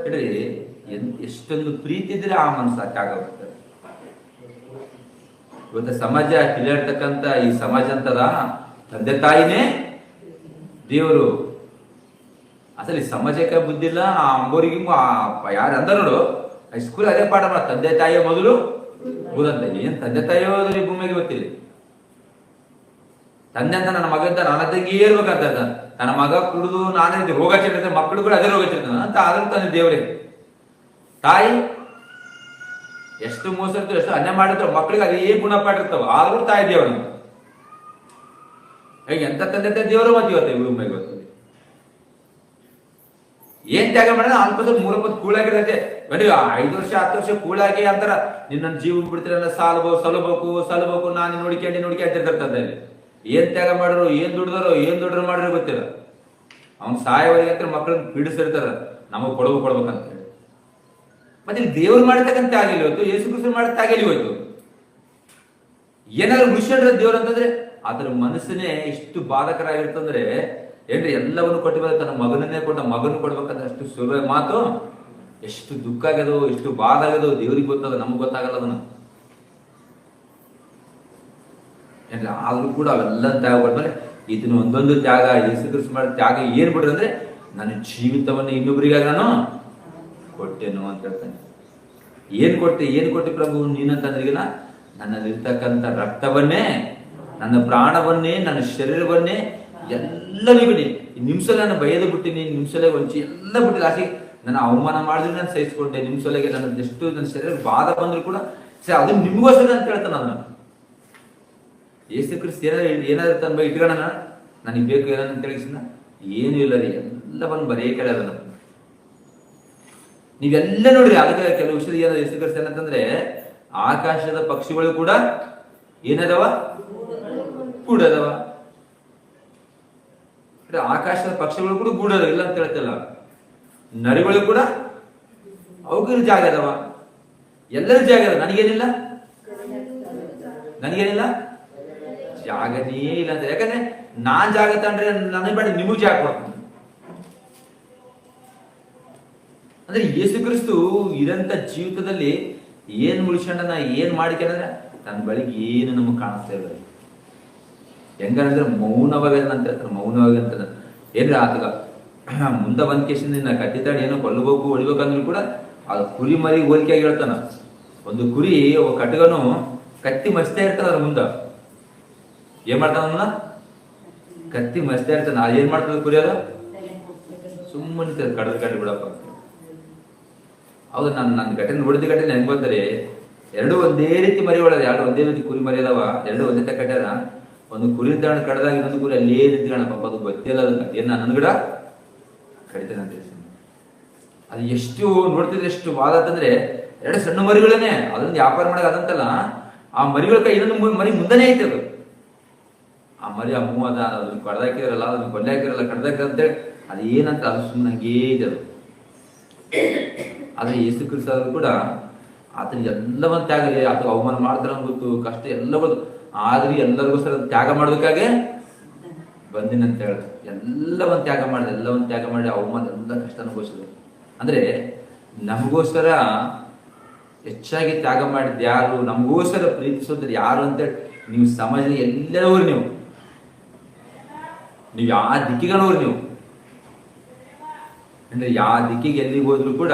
ಹೇಳ್ರಿ, ಎಷ್ಟೊಂದು ಪ್ರೀತಿ ಇದ್ರೆ ಆ ಮನಸ್ಸು ತ್ಯಾಗ ಮಾಡ್ತಾರೆ. ಇವತ್ತು ಸಮಾಜ ತಿಳಿಯಾಡ್ತಕ್ಕಂಥ ಈ ಸಮಾಜ ಅಂತದ ತಂದೆ ತಾಯಿನೇ ದೇವರು. ಅಸలు ಈ ಸಮಾಜಕ್ಕೆ ಬುದ್ಧಿ ಇಲ್ಲ. ಆ ಅಂಬೋರಿಗೆ ಯಾರು ಅಂದ ನೋಡು, ಹೈಸ್ಕೂಲ್ ಅದೇ ಪಾಠ ಮಾಡ, ತಂದೆ ತಾಯಿಯ ಮೊದಲು ಬುದಂತ. ಏನ್ ತಂದೆ ತಾಯಿಯೋ ಈ ಭೂಮಿಗೆ ಗೊತ್ತಿಲ್ಲ. ತಂದೆ ಅಂತ ನನ್ನ ಮಗ ಅಂತ ನನ್ನದಂಗೆ ಇರ್ಬೇಕಂತ, ನನ್ನ ಮಗ ಕುಡಿದು ನಾನೇ ರೋಗ ಚಿರ್ತಾನೆ, ಮಕ್ಕಳು ಕೂಡ ಅದೇ ರೋಗ ಚಿರ್ತಾನ ಅಂತ. ಆದ್ರೂ ತಂದೆ ದೇವರೇ. ತಾಯಿ ಎಷ್ಟು ಮೋಸ ಇರ್ತಾವ, ಎಷ್ಟು ಅನ್ಯಾಯ ಮಾಡಿರ್ತಾವ, ಮಕ್ಕಳಿಗೆ ಅದೇ ಗುಣಪಾಠ ಇರ್ತಾವ, ಆದ್ರೂ ತಾಯಿ ದೇವರು. ಎಂತ ತಂದೆ ತಾಯಿ ದೇವರು ಮತ್ತೆ ಇವತ್ತು ಈ ಭೂಮಿಗೆ ಗೊತ್ತಿಲ್ಲ. ಏನ್ ತ್ಯಾಗ ಮಾಡಿದ್ರೆ ಅಲ್ಪ 3 ಕೂಳಾಗಿರತ್ತೆ. 5 ವರ್ಷ 10 ವರ್ಷ ಕೂಳಾಗಿ ಅಂತಾರ, ನಿನ್ನ ಜೀವ ಬಿಡ್ತೀರಲ್ಲ, ಸಲಬೇಕು ನಾನು ನೋಡ್ಕೊಂಡು ಅಂತಿರ್ತಾರೆ. ಏನ್ ತ್ಯಾಗ ಮಾಡಿದ್ರು, ಏನ್ ದುಡ್ರು ಮಾಡಿದ್ರು ಗೊತ್ತಿಲ್ಲ. ಅವ್ನ್ ಸಾಯವರೆಗೆ ಅಂತ ಮಕ್ಕಳನ್ನ ಪೀಡಿಸಿರ್ತಾರ, ನಮಗ್ ಕೊಡ್ಬೇಕಂತ ಹೇಳಿ. ಮತ್ತೆ ಇಲ್ಲಿ ದೇವ್ರು ಮಾಡ್ತಕ್ಕಂತ ಆಗಿಲ್ಲ ಇವತ್ತು, ಯೇಸು ಕ್ರಿಸ್ತ ಮಾಡ್ತಾ ಆಗಿಲ್ಲ ಇವತ್ತು. ಏನಾದ್ರು ಉಳಿಸ್ಕೊಂಡ್ರೆ ದೇವ್ರು ಅಂತಂದ್ರೆ ಅದರ ಮನಸ್ಸನ್ನೇ ಇಷ್ಟು ಬಾಧಕರಾಗಿರ್ತಂದ್ರೆ ಏನ್ರಿ, ಎಲ್ಲವನ್ನು ಕೊಟ್ಟಿದ್ದಾರೆ. ತನ್ನ ಮಗನನ್ನೇ ಮಗನ ಕೊಡ್ಬೇಕಂದ್ರೆ ಅಷ್ಟು ಸುಲಭ ಮಾತು. ಎಷ್ಟು ದುಃಖ ಆಗ್ಯದೋ, ಎಷ್ಟು ಬಾಧ ಆಗ್ಯದೋ ದೇವ್ರಿಗೆ ಗೊತ್ತದ, ನಮ್ಗೆ ಗೊತ್ತಾಗಲ್ಲ ಅದನ್ನ. ಏನ್ರಿ, ಆದ್ರೂ ಕೂಡ ಅವೆಲ್ಲ ತ್ಯಾಗ ಕೊಟ್ಮೇಲೆ ಇದನ್ನ ಒಂದೊಂದು ತ್ಯಾಗ, ಯೇಸು ಕ್ರಿಸ್ತ ಮಾಡಿದ ತ್ಯಾಗ ಏನ್ ಬಿಡ್ರಿ ಅಂದ್ರೆ, ನನ್ನ ಜೀವಿತವನ್ನು ಇನ್ನೊಬ್ಬರಿಗಾಗಿ ನಾನು ಕೊಟ್ಟೆನು ಅಂತ ಹೇಳ್ತಾನೆ. ಏನ್ ಕೊಟ್ಟೆ ಪ್ರಭು ನೀನಂತಂದ್ರಿಗಿನ, ನನ್ನಲ್ಲಿರ್ತಕ್ಕಂಥ ರಕ್ತವನ್ನೇ, ನನ್ನ ಪ್ರಾಣವನ್ನೇ, ನನ್ನ ಶರೀರವನ್ನೇ ಎಲ್ಲ ಬಿಡಿ. ನಿಮ್ಸಲೆ ನಾನು ಬಯದು ಬಿಟ್ಟಿನಿ, ನಿಮ್ಸಲೆ ವಂಚಿ ಎಲ್ಲ ಬಿಟ್ಟಿಲ್ಲ. ಆಸೆ ನನ್ನ ಅವಮಾನ ಮಾಡಿದ್ರೆ ನಾನು ಸಹಿಸ್ಕೊಂಡೆ, ನಿಮ್ಸಲೆಗೆ ನನ್ನ ಎಷ್ಟು ನನ್ನ ಶರೀರ ಬಾಧ ಬಂದ್ರು ಕೂಡ ಅದು ನಿಮ್ಗೋಸ್ಕರ ಅಂತ ಹೇಳ್ತಾನ. ನಾನು ಯೇಸು ಕ್ರಿಸ್ತ ಏನಾದ್ರು ತನ್ನ ಬಗ್ಗೆ ಇಟ್ಕೊಳ್ಳೋಣ, ನನಗೆ ಬೇಕು ಏನಂತ ತಿಳಿಸಿನ ಏನು ಇಲ್ಲ ರೀ, ಎಲ್ಲವನ್ನು ಬರೀ ಕೇಳೋದನ್ನ ನೀವೆಲ್ಲ ನೋಡ್ರಿ. ಅದಕ್ಕೆ ಕೆಲವು ವಿಷಯದ ಏನಾದ್ರು ಯೇಸು ಕ್ರಿಸ್ತ ಏನಂತಂದ್ರೆ, ಆಕಾಶದ ಪಕ್ಷಿಗಳು ಕೂಡ ಏನದವ ಕೂಡದವ. ಆಕಾಶದ ಪಕ್ಷಿಗಳು ಕೂಡ ಗೂಡದ ಇಲ್ಲ ಅಂತ ಹೇಳ್ತಿಲ್ಲ. ನರಿಗಳು ಕೂಡ ಅವಕ್ಕೂ ಜಾಗ ಅದಾವ, ಎಲ್ಲರೂ ಜಾಗ ಅದ. ನನಗೇನಿಲ್ಲ ಜಾಗನೇ ಇಲ್ಲ ಅಂತ. ಯಾಕಂದ್ರೆ ನಾನ್ ಜಾಗ ತಂದ್ರೆ ನನಗೆ ಬೇಡ, ನಿಮಗ್ ಜಾಗ ಕೊಡ್ತೀನಿ. ಅಂದ್ರೆ ಯೇಸು ಕ್ರಿಸ್ತು ಇರಂತ ಜೀವಿತದಲ್ಲಿ ಏನ್ ಮುಳಿಸ್ಕೊಂಡ, ಏನ್ ಮಾಡಿಕೊಂಡ್ರೆ ತನ್ನ ಬಳಿಗೆ ಏನು ನಮಗ್ ಕಾಣಿಸ್ತಾ ಇಲ್ಲ. ಹೆಂಗಂದ್ರೆ ಮೌನವಾಗಿ ಅಂತ ಹೇಳ್ತಾರೆ, ಮೌನವಾಗಿ ಅಂತ ಏನ್ರಿ ಆತಗ ಮುಂದೆ ಬಂದ ಕೇಸಿಂದ ನಿನ್ನ ಕತ್ತಿತಾಡಿ ಏನೋ ಕೊಲ್ಲಬೇಕು ಹೊಡಿಬೇಕಂದ್ರೂ ಕೂಡ ಅದು ಕುರಿ ಮರಿ ಹೋಲಿಕೆಯಾಗಿ ಹೇಳ್ತಾನ. ಒಂದು ಕುರಿ ಒಬ್ಬ ಕಟಗನು ಕತ್ತಿ ಮಸ್ತಾ ಇರ್ತಾನ, ಅದ್ರ ಮುಂದ ಏನ್ ಮಾಡ್ತಾನ, ಕತ್ತಿ ಮಸ್ತಾ ಇರ್ತಾನ. ಏನ್ ಮಾಡ್ತದ ಕುರಿ, ಅದು ಸುಮ್ಮನೆ ಕಡದ ಗಂಟೆ ಬಿಡಪ್ಪ. ಹೌದು, ನನ್ನ ಘಟನೆ ನೋಡಿದ ಘಟನೆ ಹೆಂಗ್ ಬಂದರೆ, ಎರಡು ಒಂದೇ ರೀತಿ ಮರಿ ಒಳದ, ಎರಡು ಒಂದೇ ರೀತಿ ಕುರಿ ಮರಿ ಅದಾವ, ಎರಡು ಒಂದೇ ತ ಕಟ್ಟಾರ. ಒಂದು ಕುರಿ ದಾಣ ಕಡ್ದಾಗ ಇನ್ನೊಂದು ಕುರಿ ಅಲ್ಲೇ ನಿಂತ್ಕೊಂಡ, ಪಾಪ ಅದು ಗೊತ್ತಿಲ್ಲ ಅದಕ್ಕೆ ಏನ ನನ್ನ ಗಿಡ ಕಡಿತೇನೆ ಅಂತ. ಅದು ಎಷ್ಟು ನೋಡ್ತಿದ್ರೆ ಎಷ್ಟು ವಾದ ಅಂತಂದ್ರೆ, ಎರಡು ಸಣ್ಣ ಮರಿಗಳನ್ನೇ ಅದೊಂದು ವ್ಯಾಪಾರ ಮಾಡಕ್ ಅದಂತಲ್ಲ, ಆ ಮರಿಗಳ ಕೈ ಇನ್ನೊಂದು ಮರಿ ಮುಂದೆನೇ ಐತೆ ಅದು. ಆ ಮರಿ ಆ ಮೂವದ ಅದನ್ನ ಕಡ್ದಾಕಿರಲ್ಲ, ಅದನ್ನ ಕೊಲ್ಲೆ ಹಾಕಿರಲ್ಲ, ಕಡ್ದಾಕಿರ ಅಂತೇಳಿ ಅದು ಏನಂತ ಅದು ಸುಮ್ಮನೆ ಹಂಗೇ ಇದೆ ಅದು. ಆದ್ರೆ ಯೇಸು ಕ್ರಿಸ್ತರು ಕೂಡ ಆತನಿಗೆ ಎಲ್ಲವನ್ನ ತ್ಯಾಗ, ಆತ ಅವಮಾನ ಮಾಡ್ತಾರ ಗೊತ್ತು, ಕಷ್ಟ ಎಲ್ಲ ಗೊತ್ತು, ಆದ್ರೂ ಎಲ್ಲರಿಗೋಸ್ಕರ ತ್ಯಾಗ ಮಾಡೋದಕ್ಕಾಗೆ ಬಂದಿನಂತ ಹೇಳ. ಎಲ್ಲವನ್ನ ತ್ಯಾಗ ಮಾಡಿದೆ, ಎಲ್ಲವನ್ನ ತ್ಯಾಗ ಮಾಡಿ ಅವಮಾನ ಎಲ್ಲ ಕಷ್ಟ ಅನುಭವಿಸಿದ್ರು. ಅಂದ್ರೆ ನಮಗೋಸ್ಕರ ಹೆಚ್ಚಾಗಿ ತ್ಯಾಗ ಮಾಡಿದ್ ಯಾರು, ನಮಗೋಸ್ಕರ ಪ್ರೀತಿಸೋದ್ರ ಯಾರು ಅಂತೇಳಿ ನೀವು ಸಮಾಜದಲ್ಲಿ ಎಲ್ಲರವ್ರು, ನೀವು ಯಾವ ದಿಕ್ಕಿಗಳವ್ರು ನೀವು ಅಂದ್ರೆ ಯಾವ ದಿಕ್ಕಿಗೆ ಎಲ್ಲಿಗೆ ಹೋದ್ರು ಕೂಡ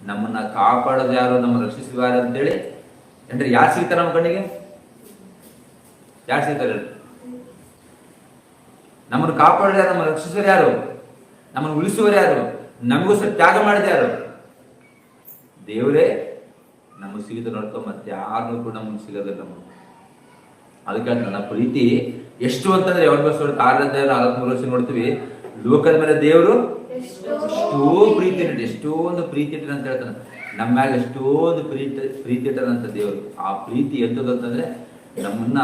ನಮ್ಮನ್ನ ಕಾಪಾಡೋದು ಯಾರು, ನಮ್ಮ ರಕ್ಷಿಸುವ ಯಾರು ಅಂತೇಳಿ ಅಂದ್ರೆ ಯಾರು ಸಿಗ್ತಾರೆ ನಮ್ಮ ಕಣ್ಣಿಗೆ? ಯಾರು ಸಿಗ್ತಾರೆ? ನಮ್ಮನ್ನು ಕಾಪಾಡೋದು ಯಾರು, ನಮ್ಮ ರಕ್ಷಿಸುವರು ಯಾರು, ನಮ್ಮನ್ನು ಉಳಿಸುವರು ಯಾರು, ನಮಗೋಸ್ಕರ ತ್ಯಾಗ ಮಾಡಿದ ಯಾರು? ದೇವರೇ ನಮಗೆ ಸಿಗಿದ ನೋಡ್ಕೊ, ಮತ್ತೆ ಯಾರು ಕೂಡ ನಮಗೆ ಸಿಗೋದಿಲ್ಲ. ಅದಕ್ಕೆ ನನ್ನ ಪ್ರೀತಿ ಎಷ್ಟು ಅಂತಂದ್ರೆ, 6:43 ವರ್ಷ ನೋಡ್ತೀವಿ, ಲೋಕದ ಮೇಲೆ ದೇವರು ಎಷ್ಟೋ ಪ್ರೀತಿ ಇಟ್ಟು, ಎಷ್ಟೊಂದು ಪ್ರೀತಿ ಇಟ್ಟನ ಅಂತ ಹೇಳ್ತಾನೆ. ನಮ್ಮ ಮ್ಯಾಗ ಎಷ್ಟೊಂದು ಪ್ರೀತಿ ಇಟ್ಟನಂತ ದೇವರು. ಆ ಪ್ರೀತಿ ಎಂತದಂತಂದ್ರೆ ನಮ್ಮನ್ನ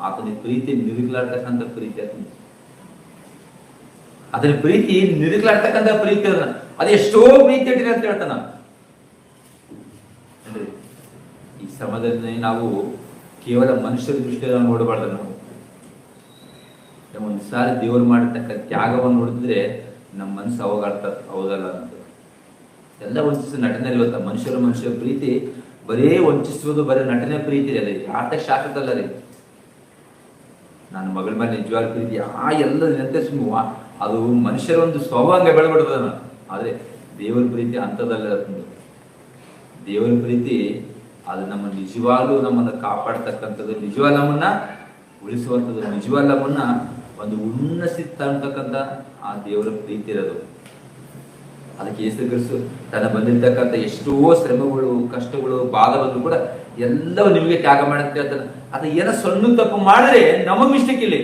ಆತನ ಪ್ರೀತಿ ನಿರುಗ್ಲಾಡ್ತಕ್ಕಂಥ ಪ್ರೀತಿ ಆತನ. ಅದನ್ನ ಪ್ರೀತಿ ನಿರುಗ್ಲಾಡ್ತಕ್ಕಂಥ ಪ್ರೀತಿ ಅದನ್ನ, ಅದು ಎಷ್ಟೋ ಪ್ರೀತಿ ಇಟ್ಟಿನ ಅಂತ ಹೇಳ್ತಾನ. ಅಂದ್ರೆ ಈ ಸಮಾಜದಲ್ಲಿ ನಾವು ಕೇವಲ ಮನುಷ್ಯರ ದೃಷ್ಟಿಯಲ್ಲಿ ನೋಡಬಾರ್ದು. ನಾವು ಒಂದು ಸಾರಿ ದೇವರು ಮಾಡಿರ್ತಕ್ಕ ತ್ಯಾಗವನ್ನು ನೋಡಿದ್ರೆ ನಮ್ಮ ಮನಸ್ಸು ಅವಾಗಾಡ್ತದೆ, ಹೌದಲ್ಲ ಅಂತ. ಎಲ್ಲ ವಂಚಿಸ ನಟನೆ ಇವತ್ತ ಮನುಷ್ಯರ ಪ್ರೀತಿ ಬರೇ ವಂಚಿಸುವುದು, ಬರೀ ನಟನೆ ಪ್ರೀತಿ ಅಲ್ಲ, ಆಟ ಶಾಸ್ತ್ರದಲ್ಲ ರೀ. ನನ್ನ ಮಗಳ ಮೇಲೆ ನಿಜವಾದ ಪ್ರೀತಿ ಎಲ್ಲ ನೆನಪೆ ಸುಮ್ಮುವ, ಅದು ಮನುಷ್ಯರ ಒಂದು ಸ್ವಭಾವ ಬೆಳೆಬಿಡ್ತದ. ಆದ್ರೆ ದೇವರ ಪ್ರೀತಿ ಅಂಥದ್ದಲ್ಲ. ದೇವರ ಪ್ರೀತಿ ಅದು ನಮ್ಮ ನಿಜವಾಗ್ಲೂ ನಮ್ಮನ್ನು ಕಾಪಾಡ್ತಕ್ಕಂಥದ್ದು, ನಿಜವಾಗ್ ನಮ್ಮನ್ನ ಉಳಿಸುವಂಥದ್ದು, ನಿಜವಾಗ್ ನಮ್ಮನ್ನ ಒಂದು ಉನ್ನತ ಅಂತಕ್ಕಂಥ ಆ ದೇವರ ಪ್ರೀತಿ ಇರೋದು. ಅದಕ್ಕೆ ಯೇಸು ಕ್ರಿಸ್ತ ತನ್ನ ಬಂದಿರ್ತಕ್ಕಂಥ ಎಷ್ಟೋ ಶ್ರಮಗಳು, ಕಷ್ಟಗಳು, ಬಾಧವನ್ನು ಕೂಡ ಎಲ್ಲವೂ ನಿಮಗೆ ತ್ಯಾಗ ಮಾಡಂತ ಹೇಳ್ತಾನೆ. ಅದು ಏನೋ ಸಣ್ಣ ತಪ್ಪು ಮಾಡಿದ್ರೆ ನಮಗ್ ಮಿಸ್ಟೇಕ್ ಇಲ್ಲಿ